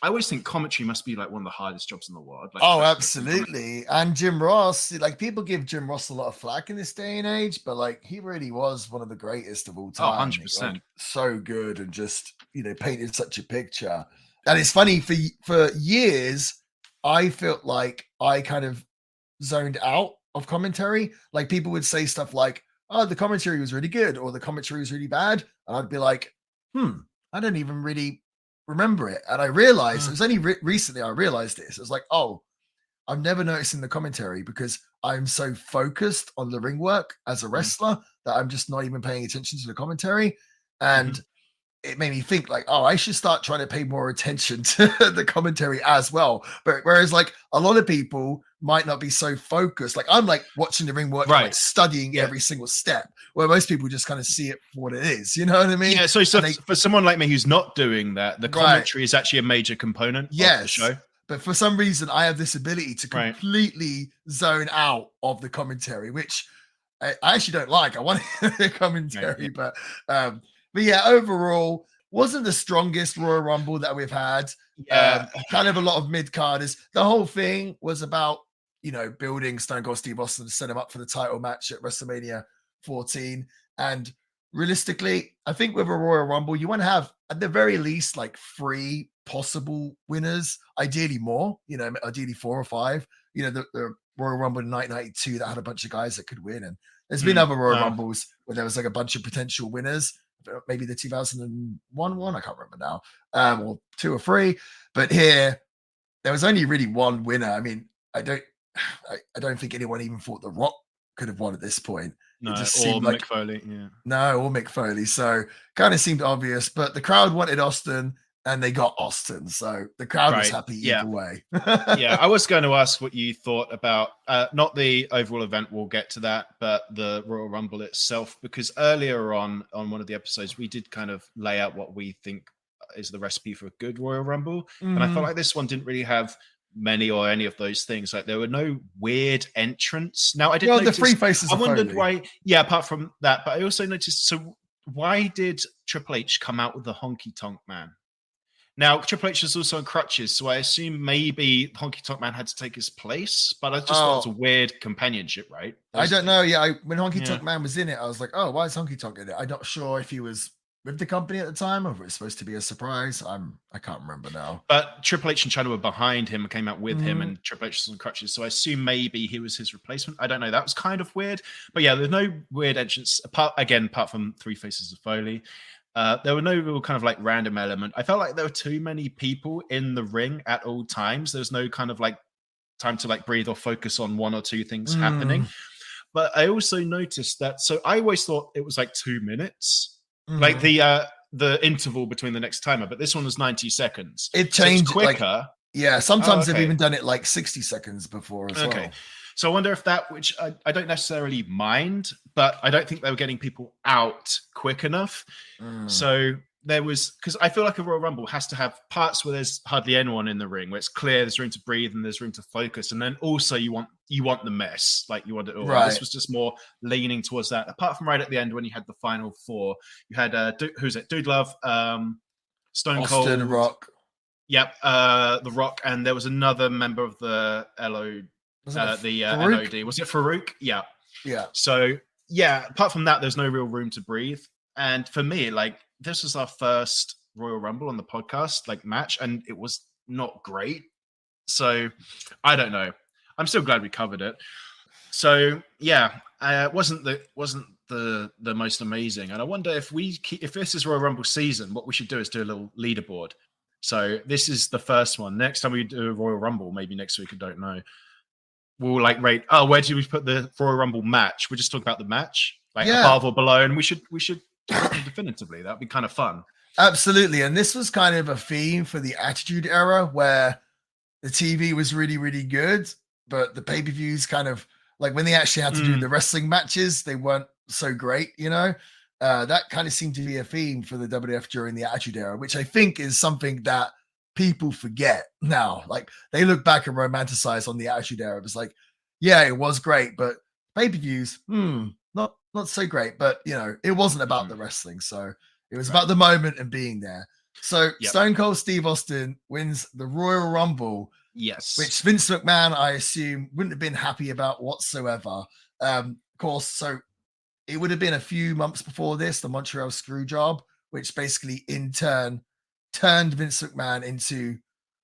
I always think commentary must be like one of the hardest jobs in the world. Like, oh, absolutely. And Jim Ross, like, people give Jim Ross a lot of flack in this day and age, but like, he really was one of the greatest of all time. 100%. Like, so good, and just, you know, painted such a picture. And it's funny, for years, I felt like I kind of zoned out of commentary. Like, people would say stuff like, oh, the commentary was really good, or the commentary was really bad. And I'd be like, I don't even really remember it. And I realized, it was only recently I realized this. I was like, oh, I'm never noticing the commentary because I'm so focused on the ring work as a wrestler that I'm just not even paying attention to the commentary. And it made me think like, oh, I should start trying to pay more attention to the commentary as well. But whereas like a lot of people might not be so focused. Like, I'm like watching the ring work, like studying every single step, where most people just kind of see it for what it is. You know what I mean? Yeah. So for someone like me who's not doing that, the commentary is actually a major component of the show. But for some reason, I have this ability to completely zone out of the commentary, which I actually don't like. I want the commentary, but yeah, overall, wasn't the strongest Royal Rumble that we've had. Kind of a lot of mid-carders. The whole thing was about, you know, building Stone Cold Steve Austin to set him up for the title match at WrestleMania 14. And realistically, I think with a Royal Rumble, you want to have, at the very least, like 3 possible winners, ideally more, ideally 4 or 5. The Royal Rumble in 1992 that had a bunch of guys that could win. And there's been other Royal Rumbles where there was like a bunch of potential winners, maybe the 2001 one, I can't remember now, or 2 or 3. But here, there was only really one winner. I mean, I don't think anyone even thought The Rock could have won at this point. No, it just or seemed Mick like Foley, yeah. No, or Mick Foley. So kind of seemed obvious, but the crowd wanted Austin and they got Austin. So the crowd was happy either way. Yeah, I was going to ask what you thought about not the overall event, we'll get to that, but the Royal Rumble itself, because earlier on one of the episodes, we did kind of lay out what we think is the recipe for a good Royal Rumble. And I felt like this one didn't really have many or any of those things. Like there were no weird entrants. Now I did notice the 3 faces. I wondered why. Yeah, apart from that, but I also noticed. So why did Triple H come out with the honky tonk man? Now Triple H is also on crutches, so I assume maybe Honky Tonk Man had to take his place. But I just thought it was a weird companionship, right? I don't know. Yeah, when Honky Tonk Man was in it, I was like, oh, why is Honky Tonk in it? I'm not sure if he was with the company at the time, or if it was supposed to be a surprise. I can't remember now. But Triple H and China were behind him and came out with him, and Triple H was on crutches. So I assume maybe he was his replacement. I don't know. That was kind of weird. But yeah, there's no weird entrance apart from 3 Faces of Foley. There were no real kind of like random element. I felt like there were too many people in the ring at all times. There's no kind of like time to like breathe or focus on 1 or 2 things happening. But I also noticed that. So I always thought it was like 2 minutes. Like the interval between the next timer, but this one was 90 seconds. It changed quicker. Sometimes they've even done it like 60 seconds before as well. So I wonder if that, which I don't necessarily mind, but I don't think they were getting people out quick enough. So there was, because I feel like a Royal Rumble has to have parts where there's hardly anyone in the ring, where it's clear there's room to breathe and there's room to focus, and then also you want the mess, like you want it all. Right. This was just more leaning towards that. Apart from right at the end when you had the final 4, you had Dude Love, Stone Cold, Austin, Rock. Yep, the Rock, and there was another member of the NOD. Was it Farouk? Yeah. So yeah, apart from that, there's no real room to breathe. And for me, like, this was our first Royal Rumble on the podcast, like, match, and it was not great. So I don't know. I'm still glad we covered it. So yeah, it wasn't the most amazing. And I wonder if this is Royal Rumble season, what we should do is do a little leaderboard. So this is the first one. Next time we do a Royal Rumble, maybe next week, I don't know, we'll like rate, where do we put the Royal Rumble match? We'll just talk about the match, like above or below, and we should definitively. That'd be kind of fun. Absolutely. And this was kind of a theme for the Attitude Era, where the TV was really, really good, but the pay-per-views kind of, like, when they actually had to do the wrestling matches, they weren't so great, that kind of seemed to be a theme for the WWF during the Attitude Era, which I think is something that people forget now. Like, they look back and romanticize on the Attitude Era. It was like, yeah, it was great, but pay-per-views, not so great. But it wasn't about the wrestling, so it was about the moment and being there. So Stone Cold Steve Austin wins the Royal Rumble. Yes, which Vince McMahon, I assume, wouldn't have been happy about whatsoever. Of course, so it would have been a few months before this, the Montreal Screwjob, which basically in turn turned Vince McMahon into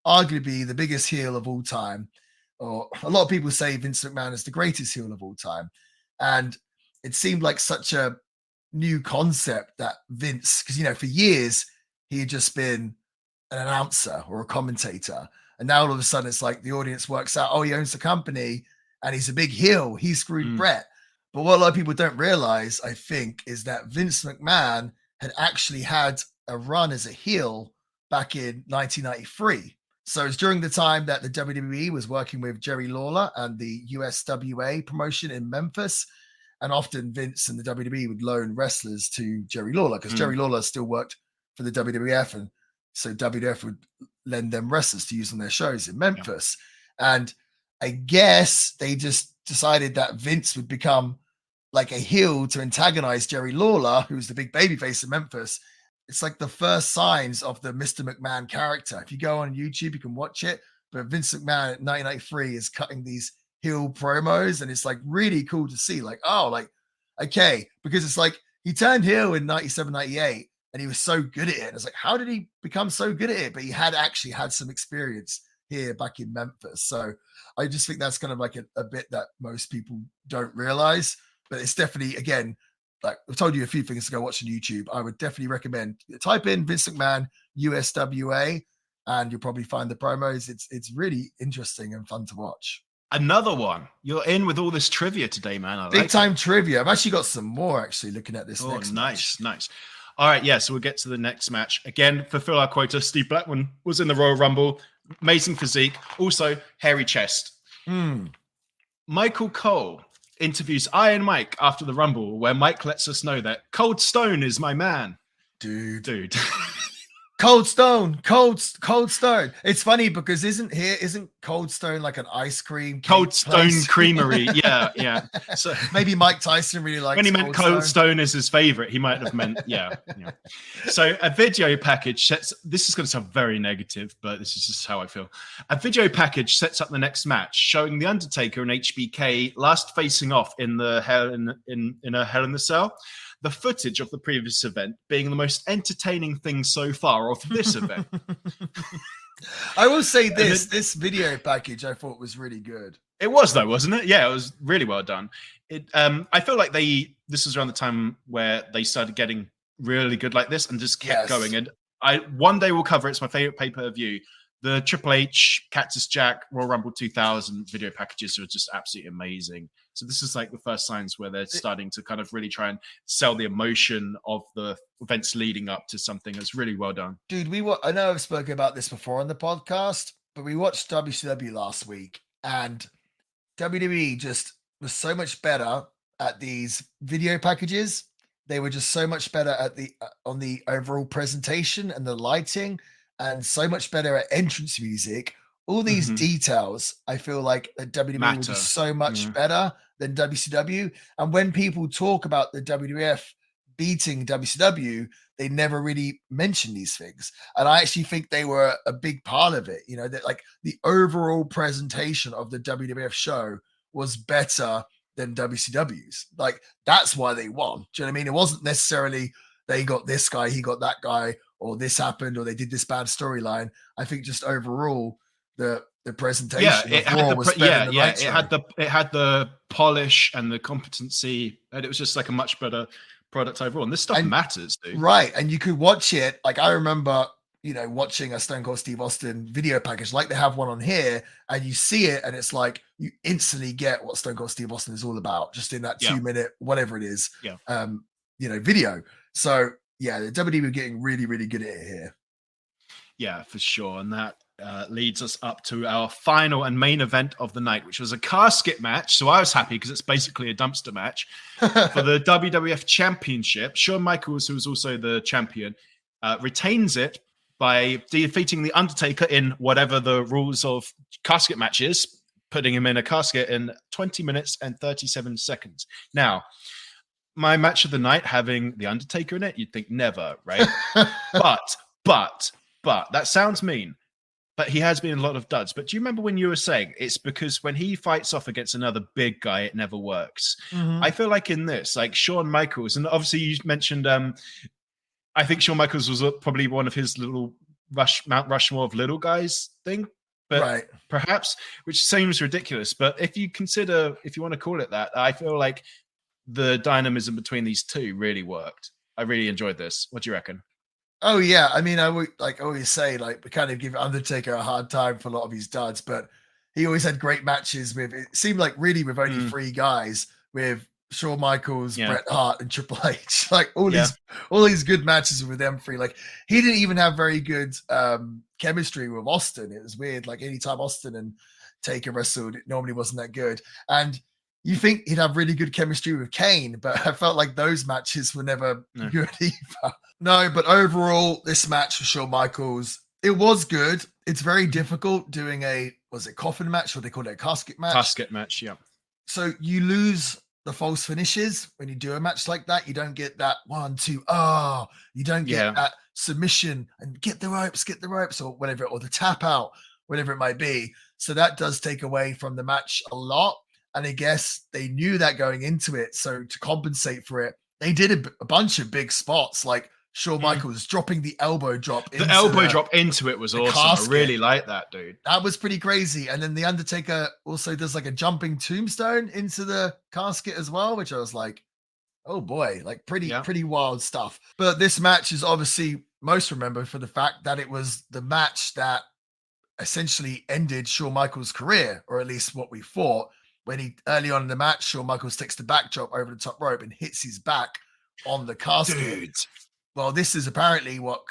arguably the biggest heel of all time. Or a lot of people say Vince McMahon is the greatest heel of all time. And it seemed like such a new concept that Vince, because, for years, he had just been an announcer or a commentator. And now all of a sudden it's like the audience works out, he owns the company and he's a big heel. He screwed Brett. But what a lot of people don't realize, I think, is that Vince McMahon had actually had a run as a heel back in 1993. So it's during the time that the WWE was working with Jerry Lawler and the USWA promotion in Memphis. And often Vince and the WWE would loan wrestlers to Jerry Lawler because Jerry Lawler still worked for the WWF. And so WWF would lend them wrestlers to use on their shows in Memphis. Yeah. And I guess they just decided that Vince would become like a heel to antagonize Jerry Lawler, who's the big babyface in Memphis. It's like the first signs of the Mr. McMahon character. If you go on YouTube, you can watch it. But Vince McMahon in 1993 is cutting these heel promos, and it's like really cool to see. Like, okay, because it's like he turned heel in 97, 98, and he was so good at it. And I was like, how did he become so good at it? But he had actually had some experience here back in Memphis. So I just think that's kind of like a bit that most people don't realize. But it's definitely, again, like I've told you a few things to go watch on YouTube. I would definitely recommend type in Vince McMahon USWA, and you'll probably find the promos. It's really interesting and fun to watch. Another one. You're in with all this trivia today, man. Big time trivia. I've actually got some more actually looking at this next match. Nice. All right, yeah, so we'll get to the next match. Again, fulfill our quota. Steve Blackman was in the Royal Rumble. Amazing physique. Also, hairy chest. Michael Cole interviews Iron Mike after the Rumble, where Mike lets us know that Cold Stone is my man. Dude. Cold Stone. It's funny because isn't Cold Stone like an ice cream? Cold Stone Creamery. Yeah. So maybe Mike Tyson really likes. When he meant Cold Stone as his favorite, he might have meant yeah. So a video package sets. This is going to sound very negative, but this is just how I feel. A video package sets up the next match, showing the Undertaker and HBK last facing off in the Hell in the Cell. The footage of the previous event being the most entertaining thing so far of this event. I will say this video package I thought was really good. It was though, wasn't it? Yeah, it was really well done. I feel like this was around the time where they started getting really good like this and just kept going. And one day we'll cover it. It's my favorite pay-per-view. The Triple H, Cactus Jack, Royal Rumble 2000 video packages are just absolutely amazing. So this is like the first signs where they're starting to kind of really try and sell the emotion of the events leading up to something that's really well done. Dude, I know I've spoken about this before on the podcast, but we watched WCW last week, and WWE just was so much better at these video packages. They were just so much better at on the overall presentation and the lighting, and so much better at entrance music. All these details, I feel like WWE will be so much better than WCW. And when people talk about the WWF beating WCW, they never really mention these things. And I actually think they were a big part of it. You know, that like the overall presentation of the WWF show was better than WCW's. Like that's why they won. Do you know what I mean? It wasn't necessarily they got this guy, he got that guy, or this happened, or they did this bad storyline. I think just overall, the presentation it had the polish and the competency, and it was just like a much better product overall. And this stuff matters, dude. Right. And you could watch it. Like I remember, watching a Stone Cold Steve Austin video package, like they have one on here, and you see it, and it's like you instantly get what Stone Cold Steve Austin is all about, just in that 2 minute, whatever it is, video. So yeah, the WWE were getting really, really good at it here. Yeah, for sure. And that leads us up to our final and main event of the night, which was a casket match. So I was happy because it's basically a dumpster match for the WWF Championship. Shawn Michaels, who was also the champion, retains it by defeating the Undertaker in whatever the rules of casket match is, putting him in a casket in 20 minutes and 37 seconds. Now, my match of the night having the Undertaker in it, you'd think never, right? but that sounds mean. But he has been in a lot of duds. But do you remember when you were saying it's because when he fights off against another big guy, it never works? I feel like in this, like Shawn Michaels, and obviously you mentioned, I think Shawn Michaels was probably one of his little Mount Rushmore of little guys thing. But perhaps, which seems ridiculous. But if you want to call it that, I feel like the dynamism between these two really worked. I really enjoyed this. What do you reckon? Oh yeah, I mean, I would always say we kind of give Undertaker a hard time for a lot of his duds, but he always had great matches with. It seemed like really with only three guys, with Shawn Michaels, Bret Hart, and Triple H. Like all these good matches with them three. Like he didn't even have very good chemistry with Austin. It was weird. Like anytime Austin and Taker wrestled, it normally wasn't that good. And you think he'd have really good chemistry with Kane, but I felt like those matches were never good either. No, but overall, this match with Shawn Michaels, it was good. It's very difficult doing was it coffin match, or they call it a casket match? Casket match, yeah. So you lose the false finishes when you do a match like that. You don't get that 1, 2, you don't get that submission and get the ropes or whatever, or the tap out, whatever it might be. So that does take away from the match a lot. And I guess they knew that going into it. So to compensate for it, they did a bunch of big spots. Like Shawn Michaels dropping the elbow drop. The elbow drop into it was awesome. casket. I really like that, dude. That was pretty crazy. And then the Undertaker also does like a jumping tombstone into the casket as well, which I was like, oh boy, like pretty wild stuff. But this match is obviously most remembered for the fact that it was the match that essentially ended Shawn Michaels' career, or at least what we thought. When he early on in the match, Shawn Michaels takes the backdrop over the top rope and hits his back on the casket. Dude. Well, this is apparently what,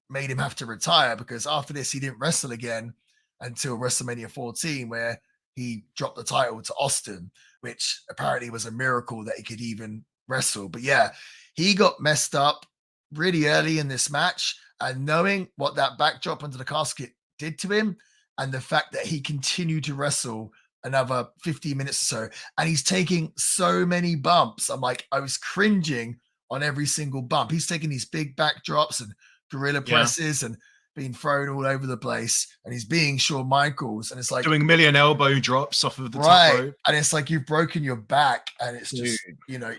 made him have to retire, because after this, he didn't wrestle again until WrestleMania 14, where he dropped the title to Austin, which apparently was a miracle that he could even wrestle. But yeah, he got messed up really early in this match, and knowing what that backdrop under the casket did to him, and the fact that he continued to wrestle another 15 minutes or so, and he's taking so many bumps. I'm like, I was cringing on every single bump. He's taking these big backdrops and gorilla presses and being thrown all over the place, and he's being Shawn Michaels, and it's like doing million elbow drops off of the top rope. And it's like you've broken your back, and it's just,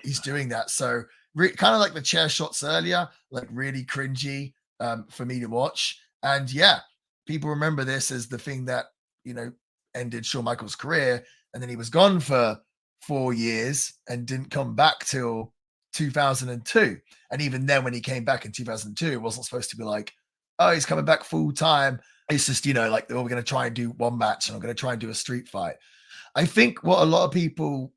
he's doing that. So kind of like the chair shots earlier, like really cringy for me to watch. And yeah, people remember this as the thing that, ended Shawn Michaels' career, and then he was gone for 4 years and didn't come back till 2002. And even then, when he came back in 2002, it wasn't supposed to be like, oh, he's coming back full time. It's just, like, oh, we're going to try and do one match, and I'm going to try and do a street fight. I think what a lot of people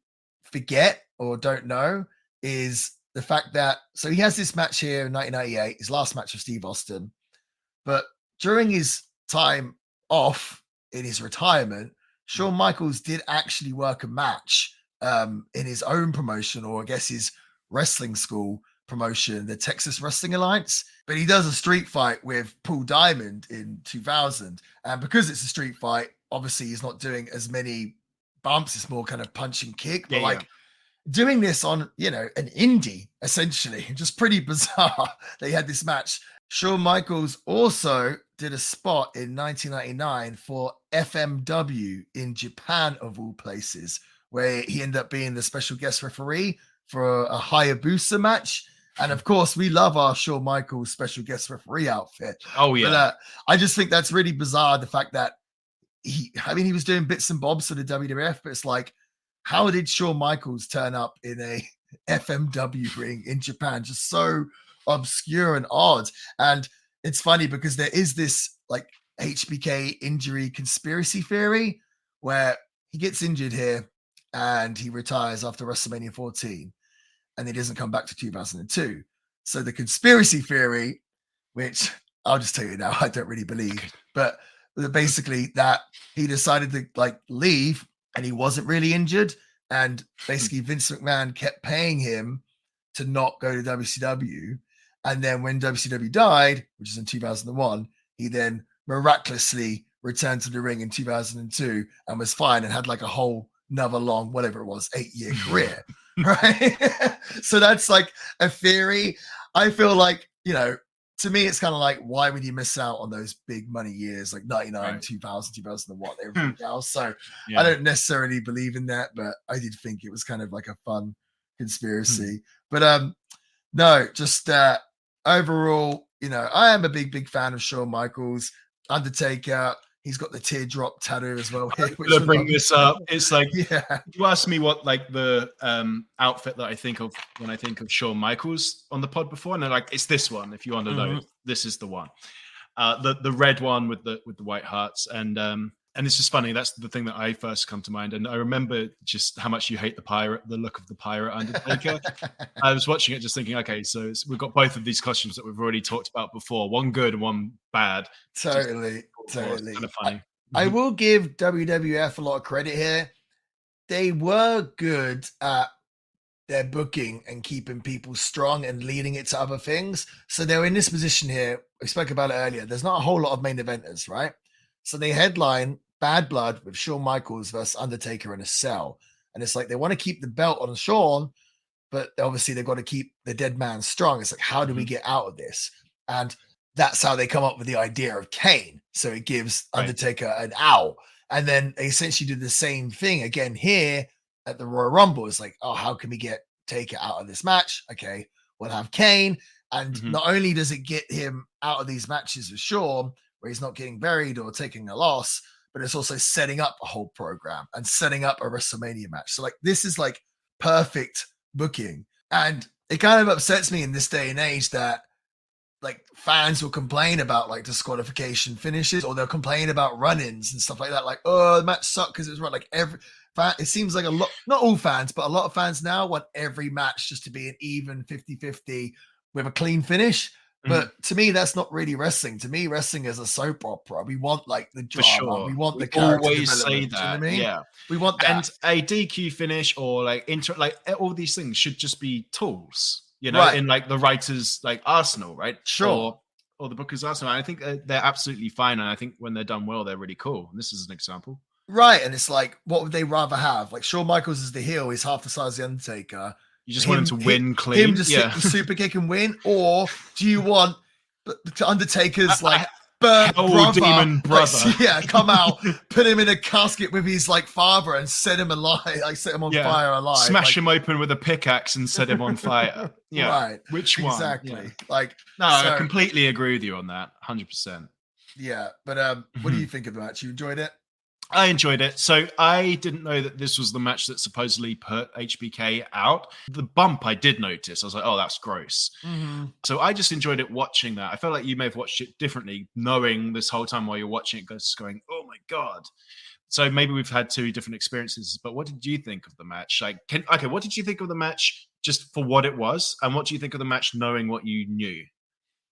forget or don't know is the fact that, so he has this match here in 1998, his last match with Steve Austin, but during his time off in his retirement, Shawn Michaels did actually work a match in his own promotion, or I guess his wrestling school promotion, the Texas Wrestling Alliance. But he does a street fight with Paul Diamond in 2000. And because it's a street fight, obviously he's not doing as many bumps. It's more kind of punch and kick. But doing this on, an indie, essentially, just pretty bizarre. They had this match. Shawn Michaels also did a spot in 1999 for FMW in Japan, of all places, where he ended up being the special guest referee for a Hayabusa match. And of course, we love our Shawn Michaels special guest referee outfit. Oh, yeah. But I just think that's really bizarre, the fact that he was doing bits and bobs for the WWF, but it's like, how did Shawn Michaels turn up in a FMW ring in Japan? Just so obscure and odd. And it's funny because there is this like HBK injury conspiracy theory where he gets injured here and he retires after WrestleMania 14, and he doesn't come back to 2002. So the conspiracy theory, which I'll just tell you now, I don't really believe, but basically that he decided to like leave and he wasn't really injured, and basically Vince McMahon kept paying him to not go to WCW. And then when WCW died, which is in 2001, he then miraculously returned to the ring in 2002 and was fine and had like a whole another long, whatever it was, 8-year career, right? So that's like a theory. I feel like, to me, it's kind of like, why would you miss out on those big money years, like 99, right. 2000, 2001, everything else? So I don't necessarily believe in that, but I did think it was kind of like a fun conspiracy. But no, just overall, I am a big fan of Shawn Michaels. Undertaker, he's got the teardrop tattoo as well. I'm gonna bring this up. It's like, you asked me what like the outfit that I think of when I think of Shawn Michaels on the pod before, and they're like, it's this one. If you want to know, this is the one. The red one with the white hearts, and it's just funny. That's the thing that I first come to mind. And I remember just how much you hate the look of the pirate Undertaker. I was watching it just thinking, okay, so we've got both of these costumes that we've already talked about before. One good and one bad. Totally. Kind of funny. I will give WWF a lot of credit here. They were good at their booking and keeping people strong and leading it to other things. So they were in this position here. We spoke about it earlier. There's not a whole lot of main eventers, right? So they headline Bad Blood with Shawn Michaels versus Undertaker in a cell. And it's like they want to keep the belt on Shawn, but obviously they've got to keep the dead man strong. It's like, how do we get out of this? And that's how they come up with the idea of Kane. So it gives Undertaker an owl. And then they essentially do the same thing again here at the Royal Rumble. It's like, oh, how can we get Taker out of this match? Okay, we'll have Kane. And not only does it get him out of these matches with Shawn, where he's not getting buried or taking a loss, but it's also setting up a whole program and setting up a WrestleMania match. So like this is like perfect booking. And it kind of upsets me in this day and age that like fans will complain about like disqualification finishes, or they'll complain about run-ins and stuff like that. Like, oh, the match sucked because it was run. Like every fan, it seems like a lot, not all fans, but a lot of fans now want every match just to be an even 50-50 with a clean finish. But to me, that's not really wrestling. To me, wrestling is a soap opera. We want like the drama. Sure. We want the We character always say development. that. Do you know what I mean? Yeah. We want that. And a DQ finish or like all these things should just be tools, you know, Right. in like the writers' like arsenal, right? Sure. Or the booker's arsenal. I think they're absolutely fine. And I think when they're done well, they're really cool. And this is an example. Right. And it's like, what would they rather have? Like Shawn Michaels is the heel. He's half the size of the Undertaker. You just want him to win clean. Him just hit the super kick and win? Or do you want Undertaker's like demon brother? Like, come out, put him in a casket with his like father and set him alive, like set him on fire alive. Smash him open with a pickaxe and set him on fire. Yeah. Right. Which one? Exactly. Yeah. Like, no, I completely agree with you on that. 100%. Yeah. But what do you think of the match? You enjoyed it? I enjoyed it. So I didn't know that this was the match that supposedly put HBK out. The bump I did notice. I was like, oh, that's gross. So I just enjoyed it watching that. I felt like you may have watched it differently, knowing this whole time while you're watching it, just going, oh my God. So maybe we've had two different experiences, but what did you think of the match? Like, what did you think of the match just for what it was? And what do you think of the match knowing what you knew?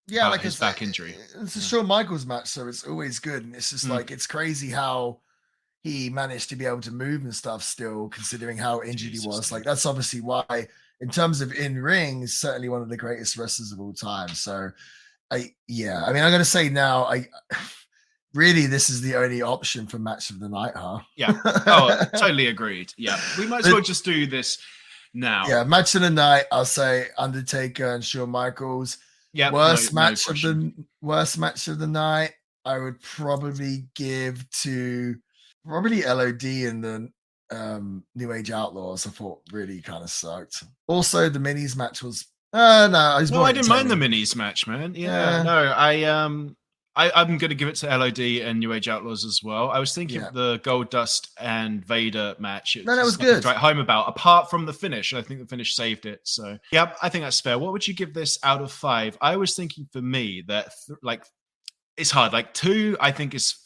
Yeah, like his back injury. It's a Shawn Michaels match, so it's always good. And it's just like, it's crazy how he managed to be able to move and stuff still, considering how injured he was. Like, that's obviously why, in terms of in-ring, he's certainly one of the greatest wrestlers of all time. So, I'm going to say now, really, this is the only option for match of the night, huh? Yeah. Oh, totally agreed. Yeah. We might as well just do this now. Yeah, match of the night, I'll say Undertaker and Shawn Michaels. Yeah. Worst match of the night, I would probably give to probably LOD and the New Age Outlaws. I thought really kind of sucked. Also, the minis match was I didn't mind the minis match, man. Yeah. No, I'm going to give it to LOD and New Age Outlaws as well. I was thinking of the Goldust and Vader match. That was good. To write home about, apart from the finish. I think the finish saved it. So, yeah, I think that's fair. What would you give this out of 5? I was thinking for me that, it's hard. Like 2, I think is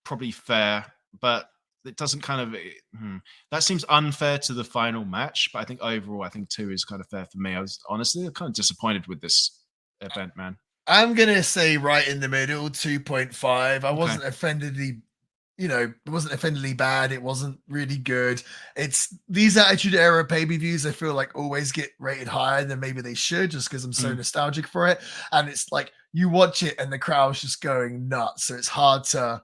probably fair, but it doesn't that seems unfair to the final match. But I think overall, I think 2 is kind of fair for me. I was honestly kind of disappointed with this event, man. I'm going to say right in the middle, 2.5. I wasn't offendedly, it wasn't offendedly bad. It wasn't really good. It's these Attitude Era pay-per-views, I feel like always get rated higher than maybe they should, just because I'm so nostalgic for it. And it's like you watch it and the crowd's just going nuts. So it's hard to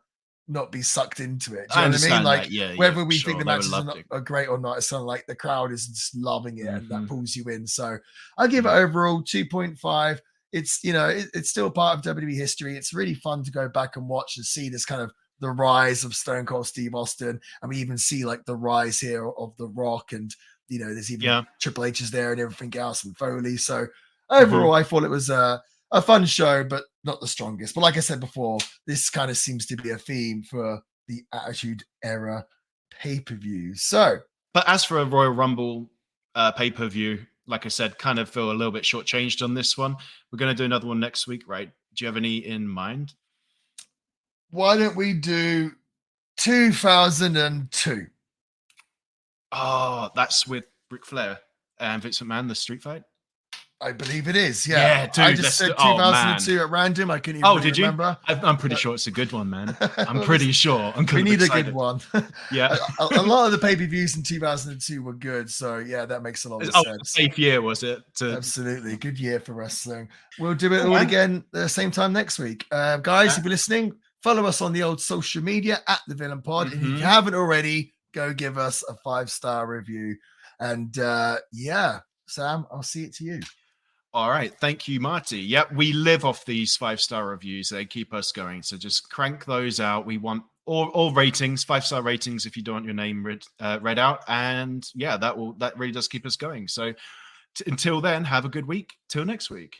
not be sucked into it. Do you know what I mean? Like whether we think the matches are great or not, it's kind of like the crowd is just loving it and that pulls you in. So I'll give it overall 2.5. It's, it's still part of WWE history. It's really fun to go back and watch and see this kind of the rise of Stone Cold Steve Austin. And we even see like the rise here of The Rock and, there's even Triple H is there and everything else and Foley. So overall, I thought it was a fun show, but not the strongest. But like I said before, this kind of seems to be a theme for the Attitude Era pay-per-view. So, but as for a Royal Rumble pay-per-view, like I said, kind of feel a little bit shortchanged on this one. We're going to do another one next week, right? Do you have any in mind? Why don't we do 2002? Oh, that's with Ric Flair and Vince McMahon, the street fight? I believe it is, yeah. Dude, I just said 2002 at random. I couldn't even did remember. I'm pretty sure it's a good one, man. I'm pretty sure. I'm we need excited. a good one. Yeah. a lot of the pay-per-views in 2002 were good, so yeah, that makes a lot of sense. Safe year, was it? Absolutely. Good year for wrestling. We'll do it all again the same time next week. Guys, if you're listening, follow us on the old social media at The Villain Pod. And if you haven't already, go give us a 5-star review. And Sam, I'll see it to you. All right. Thank you, Marty. Yep, we live off these 5-star reviews. They keep us going. So just crank those out. We want all ratings, 5-star ratings if you don't want your name read out. And yeah, that really does keep us going. So until then, have a good week. Till next week.